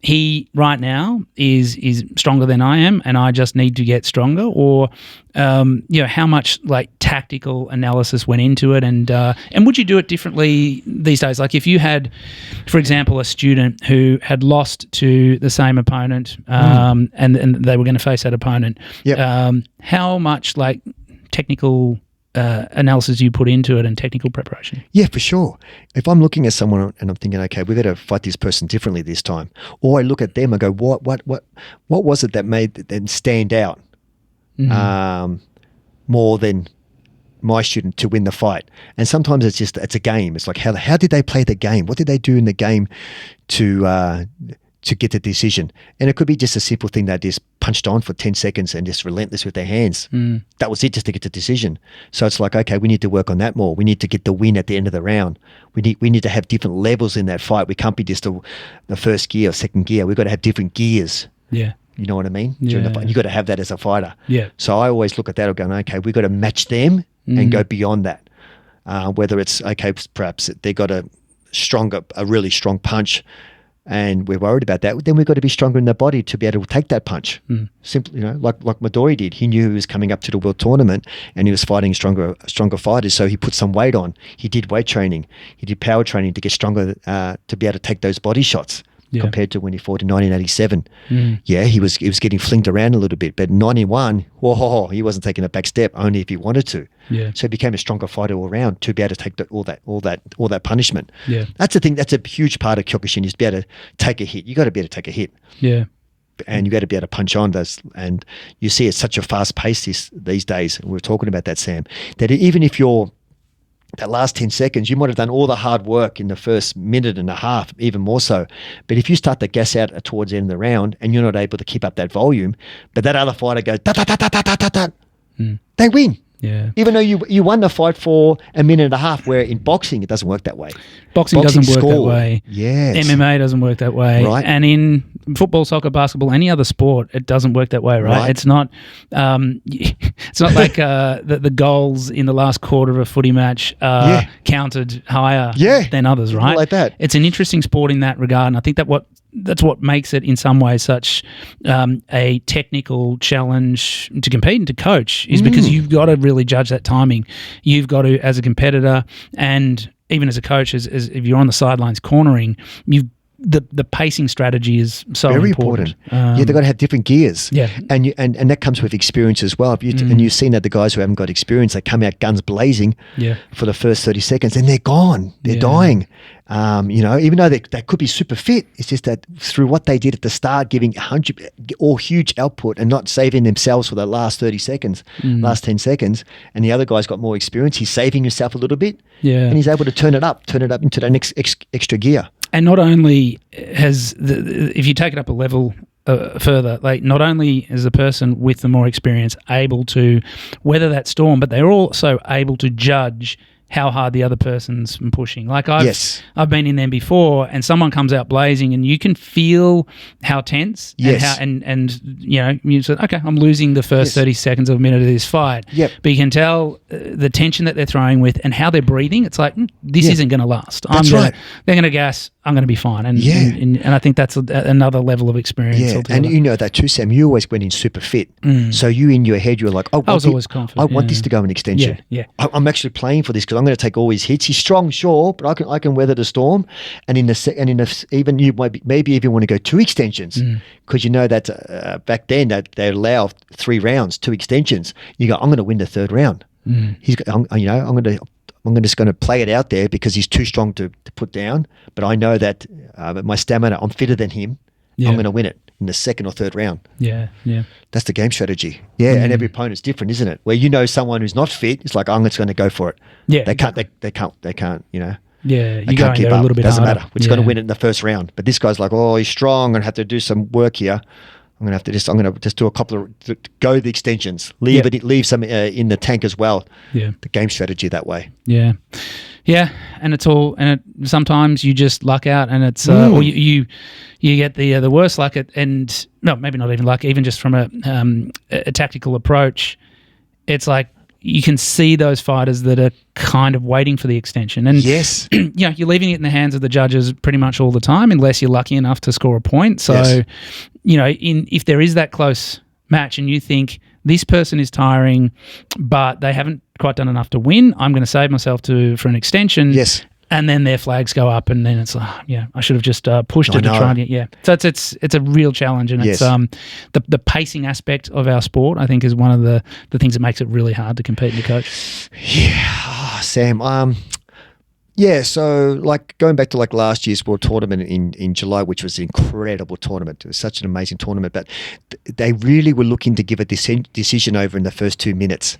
he right now is stronger than I am and I just need to get stronger, or how much like tactical analysis went into it, and would you do it differently these days? Like if you had, for example, a student who had lost to the same opponent and they were going to face that opponent, how much like technical analysis you put into it and technical preparation? Yeah, for sure. If I'm looking at someone and I'm thinking, okay, we've got to fight this person differently this time, or I look at them and go, what was it that made them stand out more than my student to win the fight? And sometimes it's a game. It's like how did they play the game? What did they do in the game to get the decision? And it could be just a simple thing that just punched on for 10 seconds and just relentless with their hands. That was it, just to get the decision. So it's like, okay, we need to work on that more. We need to get the win at the end of the round. We need to have different levels in that fight. We can't be just the first gear or second gear. We've got to have different gears. Yeah. You know what I mean? During the fight. You've got to have that as a fighter. Yeah. So I always look at that and go, okay, we've got to match them and go beyond that. Whether it's, okay, perhaps they got a really strong punch, and we're worried about that, then we've got to be stronger in the body to be able to take that punch. Simply, like Midori did. He knew he was coming up to the world tournament and he was fighting stronger fighters, so he put some weight on. He did weight training. He did power training to get stronger, to be able to take those body shots. Compared to when he fought in 1987. Yeah, he was getting flinged around a little bit, but 91, he wasn't taking a back step, only if he wanted to. Yeah. So he became a stronger fighter all around to be able to take all that punishment. Yeah. That's the thing. That's a huge part of Kyokushin, is to be able to take a hit. You got to be able to take a hit. Yeah. And you got to be able to punch on those. And you see it's such a fast pace these days. And we were talking about that, Sam, that even if you're that last 10 seconds, you might have done all the hard work in the first minute and a half, even more so. But if you start to gas out towards the end of the round and you're not able to keep up that volume, but that other fighter goes, they win. Yeah. Even though you won the fight for a minute and a half, where in boxing, it doesn't work that way. Boxing doesn't work that way. Yes. MMA doesn't work that way. Right. And in football, soccer, basketball, any other sport, it doesn't work that way, right? It's not it's not like the goals in the last quarter of a footy match are counted higher than others, right? Not like that. It's an interesting sport in that regard, and I think that's what makes it in some ways such a technical challenge to compete and to coach, is because you've got to really judge that timing. You've got to, as a competitor and even as a coach, as if you're on the sidelines cornering, the pacing strategy is so very important. They've got to have different gears. Yeah. And that comes with experience as well. And you've seen that the guys who haven't got experience, they come out guns blazing for the first 30 seconds and they're gone. They're dying. Even though they could be super fit, it's just that through what they did at the start, giving 100 or huge output and not saving themselves for the last 30 seconds, last 10 seconds, and the other guy's got more experience, he's saving himself a little bit, and he's able to turn it up into the next extra gear. And not only if you take it up a level further, like not only is the person with the more experience able to weather that storm, but they're also able to judge how hard the other person's pushing. Like I've been in them before, and someone comes out blazing, and you can feel how tense and how and you said, okay, I'm losing the first 30 seconds of a minute of this fight. Yep. But you can tell the tension that they're throwing with and how they're breathing. It's like this isn't going to last. That's right. They're going to gas. I'm going to be fine. And I think that's another level of experience. Yeah, altogether. and you know that too, Sam. You always went in super fit. So you in your head, you're like, I was always confident. I want this to go in extension. Yeah. I'm actually playing for this because I'm going to take all his hits. He's strong, sure, but I can weather the storm. And even you maybe even want to go 2 extensions because you know that back then that they allow 3 rounds, 2 extensions. You go, I'm going to win the 3rd round. I'm just going to play it out there because he's too strong to put down. But I know that my stamina, I'm fitter than him. I'm going to win it in the 2nd or 3rd round. Yeah. That's the game strategy. Yeah, and every opponent's different, isn't it? Where someone who's not fit, it's like, I'm just going to go for it. Yeah, they can't. Yeah, you can't keep up. A little bit Doesn't harder. matter. We're just going to win it in the 1st round. But this guy's like, he's strong. I'm going to have to do some work here. I'm going to just do a couple of go the extensions. Leave some in the tank as well. Yeah, the game strategy that way. Yeah, and it's all sometimes you just luck out, and it's or you get the worst luck and no, maybe not even luck, even just from a tactical approach. It's like you can see those fighters that are kind of waiting for the extension, and you're leaving it in the hands of the judges pretty much all the time, unless you're lucky enough to score a point. So, if there is that close match, and you think this person is tiring, but they haven't quite done enough to win, I'm going to save myself for an extension. Yes. And then their flags go up, and then it's I should have just pushed it to try and get So it's a real challenge, and it's the pacing aspect of our sport, I think, is one of the things that makes it really hard to compete and to coach. Yeah, Sam. So like going back to like last year's world tournament in July, which was an incredible tournament. It was such an amazing tournament, but they really were looking to give a decision over in the first 2 minutes,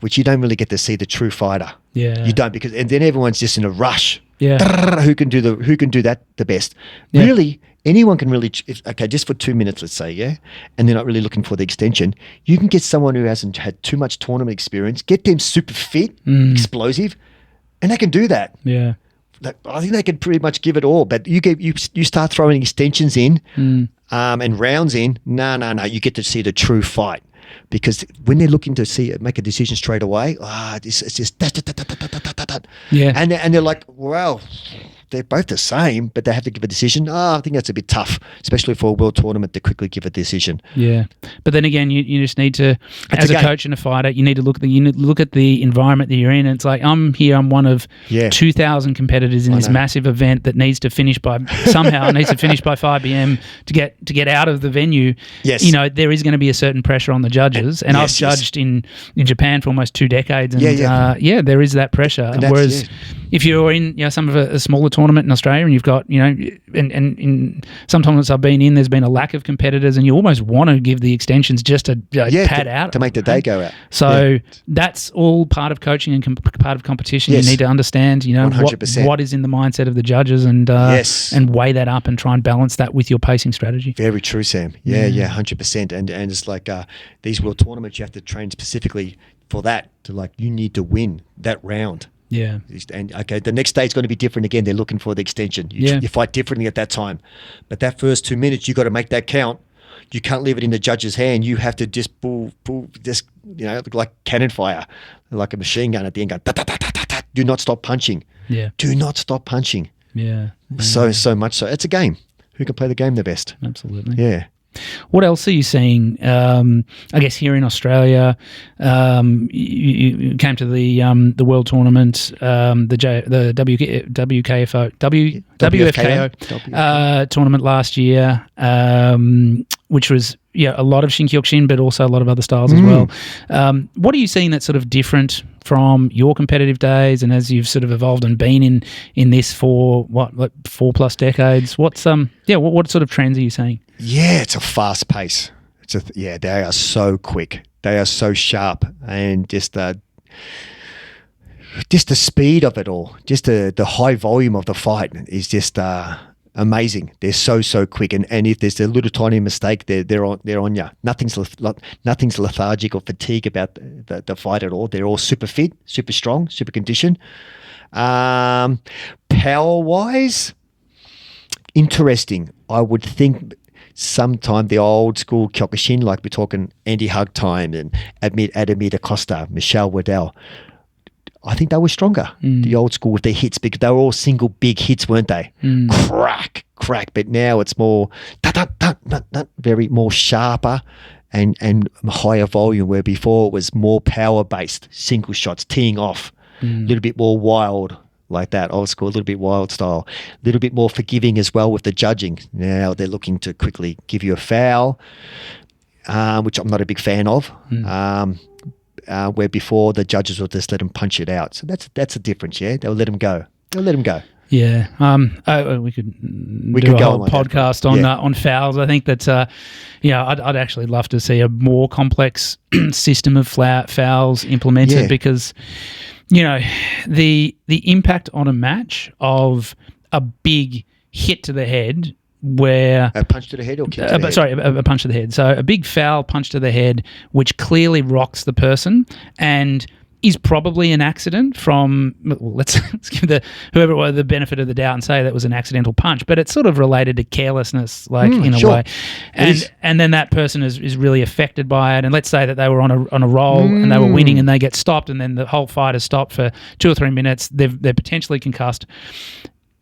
which you don't really get to see the true fighter. Yeah, you don't, and then everyone's just in a rush. Yeah, who can do that the best? Yeah. Really, anyone can really. Just for 2 minutes, let's say, and they're not really looking for the extension. You can get someone who hasn't had too much tournament experience, get them super fit, explosive. And they can do that. Yeah, I think they can pretty much give it all. But you start throwing extensions in and rounds in. No. You get to see the true fight, because when they're looking to make a decision straight away, it's just yeah. And they're like, well, they're both the same, but they have to give a decision. I think that's a bit tough, especially for a world tournament, to quickly give a decision. Yeah, but then again, you just need to, as a coach and a fighter, you need to look at the environment that you're in. And it's like, I'm one of 2,000 competitors in this massive event that needs to finish by 5 p.m. to get out of the venue. Yes, there is going to be a certain pressure on the judges, and I've judged in Japan for almost 2 decades, and there is that pressure. Whereas if you're in some of a smaller tournament, tournament in Australia, and you've got, and in some tournaments I've been in, there's been a lack of competitors, and you almost want to give the extensions just to pad out. To make the day go out. So that's all part of coaching and part of competition. Yes. You need to understand, 100%. what is in the mindset of the judges and weigh that up and try and balance that with your pacing strategy. Very true, Sam. Yeah, 100%. And it's like these world tournaments, you have to train specifically for that, to you need to win that round. Yeah. And the next day it's going to be different again. They're looking for the extension. You fight differently at that time. But that first 2 minutes, you got to make that count. You can't leave it in the judge's hand. You have to just pull, like cannon fire, like a machine gun at the end. Go, do not stop punching. Yeah. Do not stop punching. Yeah. So much so. It's a game. Who can play the game the best? Absolutely. Yeah. What else are you seeing? I guess here in Australia, you came to the World Tournament, the WFKO tournament last year, which was a lot of Shinkyokushin, but also a lot of other styles as well. What are you seeing that's sort of different from your competitive days, and as you've sort of evolved and been in this for 4+ decades? What's what sort of trends are you seeing? Yeah, it's a fast pace. They are so quick. They are so sharp, and just the speed of it all, just the high volume of the fight is just amazing. They're so quick, and if there's a little tiny mistake, they're on you. Nothing's lethargic or fatigue about the fight at all. They're all super fit, super strong, super conditioned. Power wise, interesting. I would think sometime the old school Kyokushin, like we're talking Andy Hug time and Ademir Acosta, Michelle Waddell, I think they were stronger, the old school with their hits, because they were all single big hits, weren't they? Crack. But now it's more very more sharper and higher volume, where before it was more power based, single shots, teeing off, a little bit more wild. Like that, old school, a little bit wild style, a little bit more forgiving as well with the judging. Now they're looking to quickly give you a foul, which I'm not a big fan of. Where before the judges would just let them punch it out. So that's a difference. Yeah, they'll let them go. Yeah. We could do a whole podcast on fouls. I think that I'd actually love to see a more complex system of fouls implemented, because the impact on a match of a big hit to the head, where a punch to the head or kick to the head? Sorry, a punch to the head. So a big foul punch to the head, which clearly rocks the person and is probably an accident from, let's give whoever it was the benefit of the doubt and say that was an accidental punch, but it's sort of related to carelessness, in a way. And then that person is really affected by it. And let's say that they were on a roll and they were winning and they get stopped, and then the whole fight is stopped for 2 or 3 minutes. They're potentially concussed.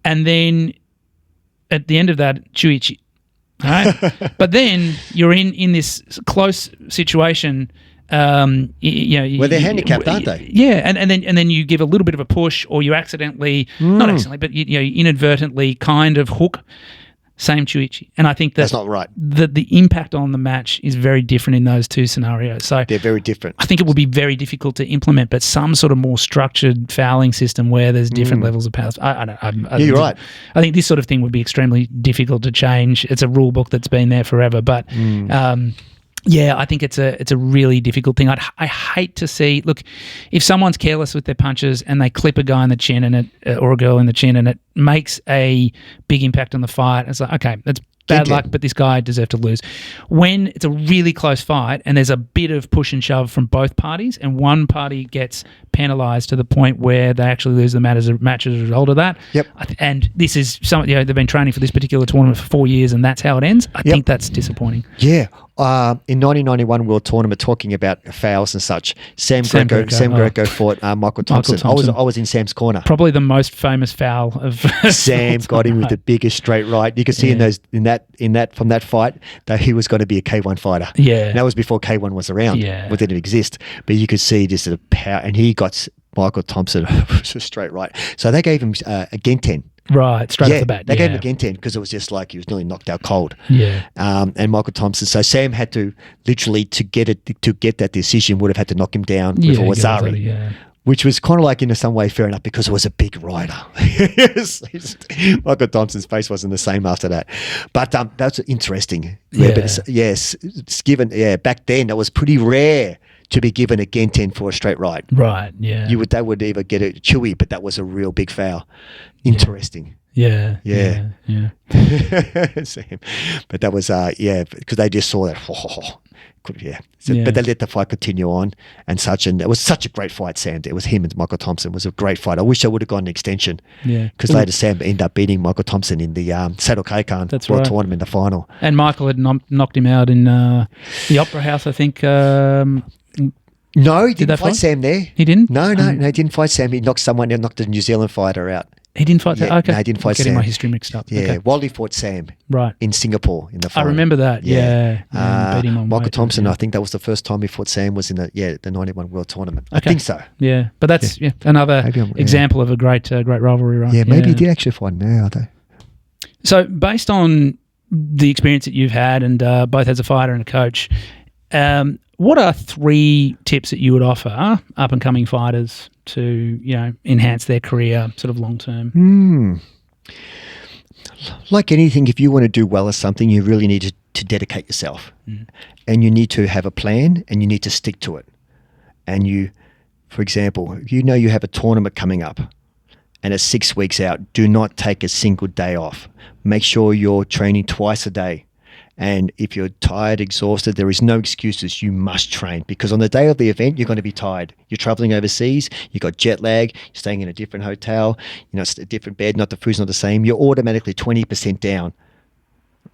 And then at the end of that, uchi, right? But then you're in this close situation. Where they're handicapped, aren't they? Yeah, and then you give a little bit of a push, or you accidentally, not accidentally, but you inadvertently kind of hook same chuichi. And I think that's not right. The impact on the match is very different in those two scenarios. So they're very different. I think it will be very difficult to implement, but some sort of more structured fouling system where there's different levels of powers. You're right. I think this sort of thing would be extremely difficult to change. It's a rule book that's been there forever, but I think it's a really difficult thing. I hate to see, look, if someone's careless with their punches and they clip a guy in the chin and or a girl in the chin, and it makes a big impact on the fight, it's like, okay, that's bad luck, but this guy deserved to lose. When it's a really close fight and there's a bit of push and shove from both parties, and one party gets penalised to the point where they actually lose the match as a result of that. Yep. And this is they've been training for this particular tournament for 4 years, and that's how it ends. I think that's disappointing. Yeah. In 1991 World Tournament, talking about fouls and such, Sam Greco fought Michael Thompson. I was in Sam's corner. Probably the most famous foul of Sam got him with the biggest straight right. You could see from that fight that he was going to be a K1 fighter. Yeah, and that was before K1 was around. Yeah, it didn't exist. But you could see just the power, and he got Michael Thompson straight right. So they gave him a Genten. Right, straight off the bat. They gave him a Genten because it was just like he was nearly knocked out cold. Yeah. And Michael Thompson. So Sam had to literally to get that decision would have had to knock him down with a Wazari. which was kind of like in some way fair enough because it was a big rider. Michael Thompson's face wasn't the same after that. But that's interesting. Yeah. But it's given, back then it was pretty rare to be given a Genten for a straight ride. Right, yeah. They would either get a chewy, but that was a real big foul. Interesting. Yeah. Same. But that was, because they just saw that. But they let the fight continue on and such. And it was such a great fight, Sam. It was him and Michael Thompson. It was a great fight. I wish I would have gone an extension. Yeah. Because later Sam ended up beating Michael Thompson in the Saddle Kaikan World Tournament in the final. And Michael had knocked him out in the Opera House, I think. No, he didn't fight Sam there. He didn't? No, he didn't fight Sam. He knocked a New Zealand fighter out. He didn't fight Sam? Okay. No, he didn't fight Sam. Getting my Sam. history mixed up. Yeah, okay. Wally fought Sam in Singapore in the final. I remember that, yeah. Beat him on Michael weight, Thompson, I think that was the first time he fought Sam was in the 91 World Tournament. Okay. I think so. Yeah, but that's another example of a great rivalry, right? Yeah, maybe he did actually fight now, though. So based on the experience that you've had and both as a fighter and a coach, what are 3 tips that you would offer up-and-coming fighters to, enhance their career sort of long-term? Like anything, if you want to do well at something, you really need to dedicate yourself. And you need to have a plan and you need to stick to it. And for example, you have a tournament coming up and it's 6 weeks out, do not take a single day off. Make sure you're training twice a day. And if you're tired, exhausted, there is no excuses. You must train because on the day of the event, you're going to be tired. You're traveling overseas. You've got jet lag. You're staying in a different hotel. It's a different bed. The food's not the same. You're automatically 20% down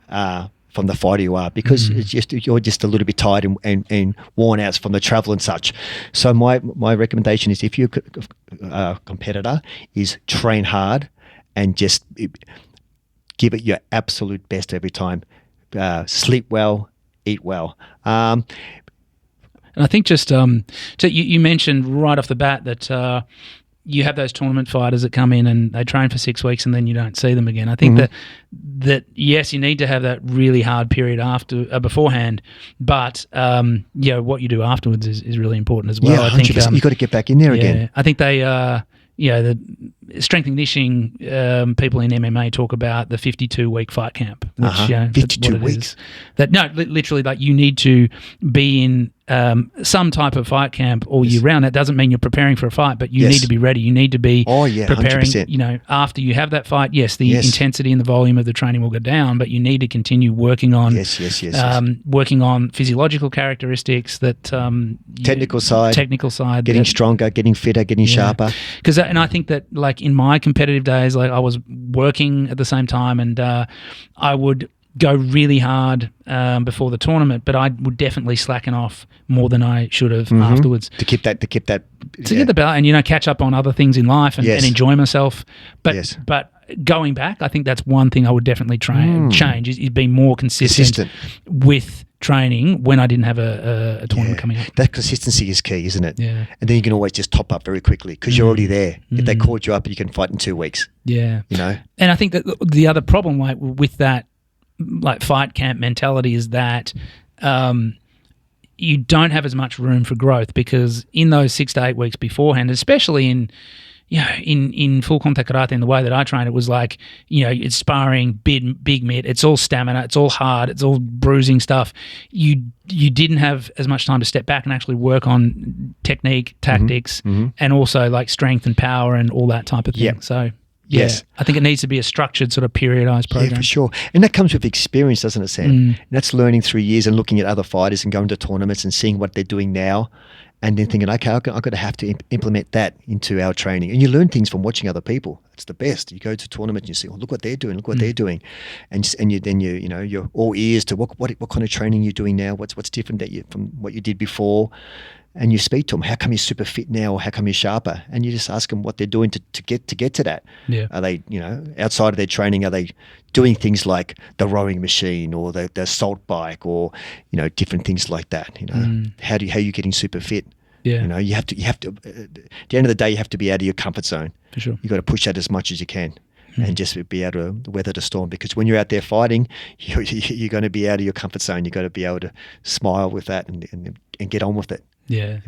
from the fighter you are because you're just a little bit tired and worn out from the travel and such. So my recommendation is if you're a competitor is train hard and just give it your absolute best every time. Sleep well, eat well. And I think so you mentioned right off the bat that you have those tournament fighters that come in and they train for 6 weeks and then you don't see them again. I think that yes, you need to have that really hard period beforehand, but what you do afterwards is really important as well. Yeah, 100%. I think you've got to get back in there again. I think they the strength and conditioning people in MMA talk about the 52-week fight camp, which 52 weeks. Literally, like you need to be in some type of fight camp all year round. That doesn't mean you're preparing for a fight, but you need to be ready. You need to be preparing. 100%. After you have that fight, the intensity and the volume of the training will go down, but you need to continue working on working on physiological characteristics that technical side, getting stronger, getting fitter, getting sharper. And I think that like in my competitive days, like I was working at the same time, and I would go really hard before the tournament, but I would definitely slacken off more than I should have afterwards to get the get the balance and catch up on other things in life and enjoy myself. But going back, I think that's one thing I would definitely change is being more consistent with training when I didn't have a tournament coming up. That consistency is key, isn't it? Yeah. And then you can always just top up very quickly because you're already there. If they called you up, you can fight in 2 weeks. Yeah. And I think that the other problem like with that like fight camp mentality is that you don't have as much room for growth because in those 6 to 8 weeks beforehand, especially in full contact karate in the way that I train, it was like, it's sparring, big mitt, it's all stamina, it's all hard, it's all bruising stuff. You didn't have as much time to step back and actually work on technique, tactics, and also like strength and power and all that type of thing. Yep. So I think it needs to be a structured sort of periodized program. Yeah, for sure. And that comes with experience, doesn't it, Sam? And that's learning through years and looking at other fighters and going to tournaments and seeing what they're doing now and then thinking, okay, I've got to have to implement that into our training. And you learn things from watching other people. It's the best. You go to tournaments and you see, look what they're doing, and you're all ears to what kind of training you're doing now, what's different from what you did before. And you speak to them, how come you're super fit now or how come you're sharper? And you just ask them what they're doing to get to that. Yeah. Are they, outside of their training, are they doing things like the rowing machine or the assault bike or, different things like that? How are you getting super fit? Yeah. You have to, at the end of the day, you have to be out of your comfort zone. For sure. You've got to push that as much as you can. And just be able to weather the storm, because when you're out there fighting, you're going to be out of your comfort zone. You've got to be able to smile with that and get on with it. Yeah.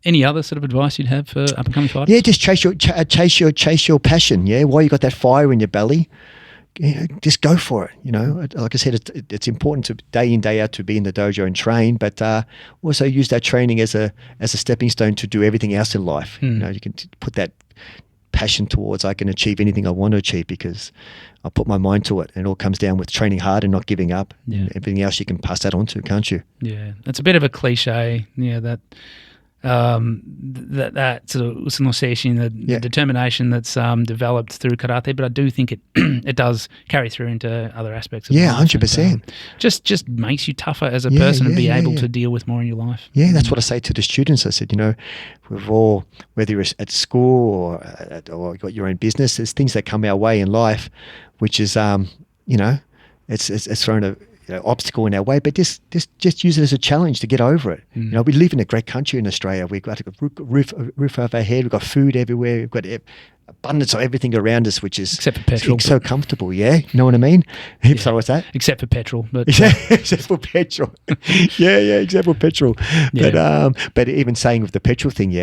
Any other sort of advice you'd have for up and coming fighters? Yeah, just chase your passion. Yeah, while you got that fire in your belly, just go for it. Like I said, it's important to day in, day out to be in the dojo and train, but also use that training as a stepping stone to do everything else in life. You can put that passion towards I can achieve anything I want to achieve because I put my mind to it, and it all comes down with training hard and not giving up. And everything else you can pass that on to, can't you? Yeah, that's a bit of a cliche. Yeah, that sort of uchi, the determination that's developed through karate, but I do think it does carry through into other aspects of life. 100%. Just makes you tougher as a person and be able to deal with more in your life. Yeah, that's what I say to the students. I said, we've all, whether you're at school or you got your own business, there's things that come our way in life, which is, it's thrown a obstacle in our way, but just use it as a challenge to get over it. We live in a great country in Australia. We've got a roof over our head. We've got food everywhere. We've got abundance of everything around us, which is except for petrol. So comfortable. Yeah, you know what I mean. Yeah. So what's that? Except for petrol, but except for petrol. Except for petrol. Yeah. But even saying with the petrol thing,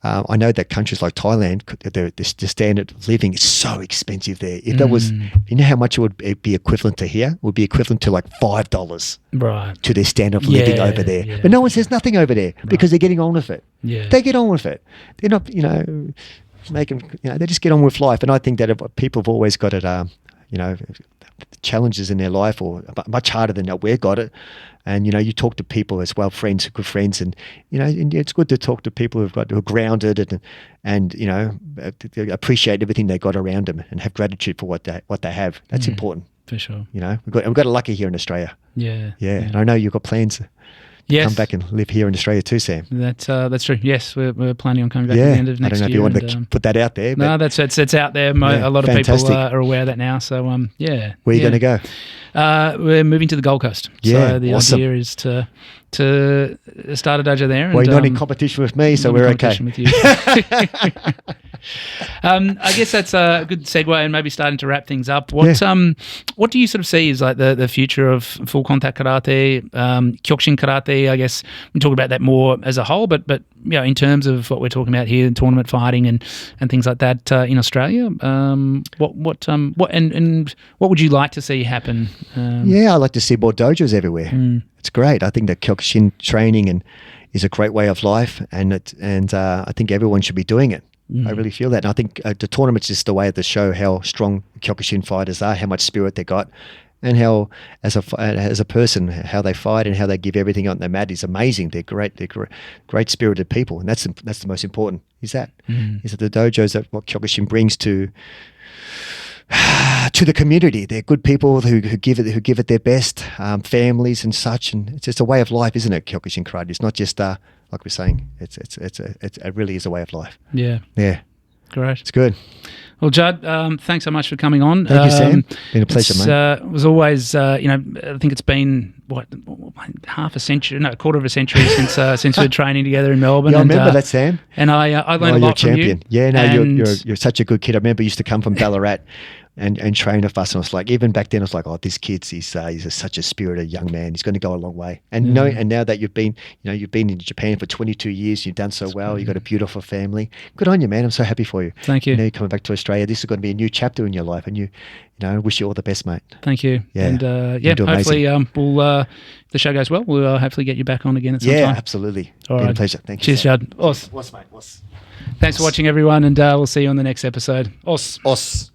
I know that countries like Thailand, the standard of living is so expensive there. If that was, you know how much it would be equivalent to here? It would be equivalent to like $5, right, to their standard of living over there. Yeah. But no one says nothing over there because they're getting on with it. Yeah, they get on with it. They're not, make them, they just get on with life. And I think that people have always got it, challenges in their life, or much harder than we've got it. And you talk to people as well, good friends, and and it's good to talk to people who are grounded and appreciate everything they got around them and have gratitude for what they have. That's important. For sure. We've got a lucky here in Australia. Yeah. And I know you've got plans. Come back and live here in Australia too, Sam. That's true. Yes, we're planning on coming back at the end of next year. I don't know if you wanted to put that out there. No, it's out there. A lot of people are aware of that now. So Where are you going to go? We're moving to the Gold Coast. So the idea is to start a dojo there. Well, you're not in competition with me, so we're okay. With you. I guess that's a good segue, and maybe starting to wrap things up. What do you sort of see as like the future of full contact karate, Kyokushin karate? I guess we talk about that more as a whole, but in terms of what we're talking about here, tournament fighting and things like that in Australia, what would you like to see happen? I'd like to see more dojos everywhere. It's great. I think that Kyokushin training is a great way of life, and I think everyone should be doing it. I really feel that. And I think the tournament's just the way to show how strong Kyokushin fighters are, how much spirit they got, and how as a person, how they fight and how they give everything on the mat is amazing. They're great. They're great spirited people, and that's the most important. Is that the dojos, that what Kyokushin brings to the community. They're good people who give it their best, families and such, and it's just a way of life, isn't it? Kyokushin karate. It's not just like we're saying. It really is a way of life. Yeah. Great. It's good. Well, Judd, thanks so much for coming on. Thank you, Sam. Been a pleasure, mate. It was always, I think it's been a quarter of a century since we're training together in Melbourne. Yeah, I remember that, Sam. And I learned a lot from you. Yeah, no, you're such a good kid. I remember you used to come from Ballarat and train with us, and I was like, even back then, I was like, oh, this kid's he's such a spirited young man. He's going to go a long way. And and now that you've been in Japan for 22 years, you've done so well. You've got a beautiful family. Good on you, man. I'm so happy for you. Thank you. You're coming back to Australia. This is going to be a new chapter in your life, and wish you all the best, mate. Thanght you. Yeah. And hopefully, we'll if the show goes well, we'll hopefully get you back on again at some time. Yeah, absolutely. All been right. a pleasure. Thank you. Cheers, Judd. Os. What's, mate? What's? Thanks for watching, everyone, and we'll see you on the next episode. Os.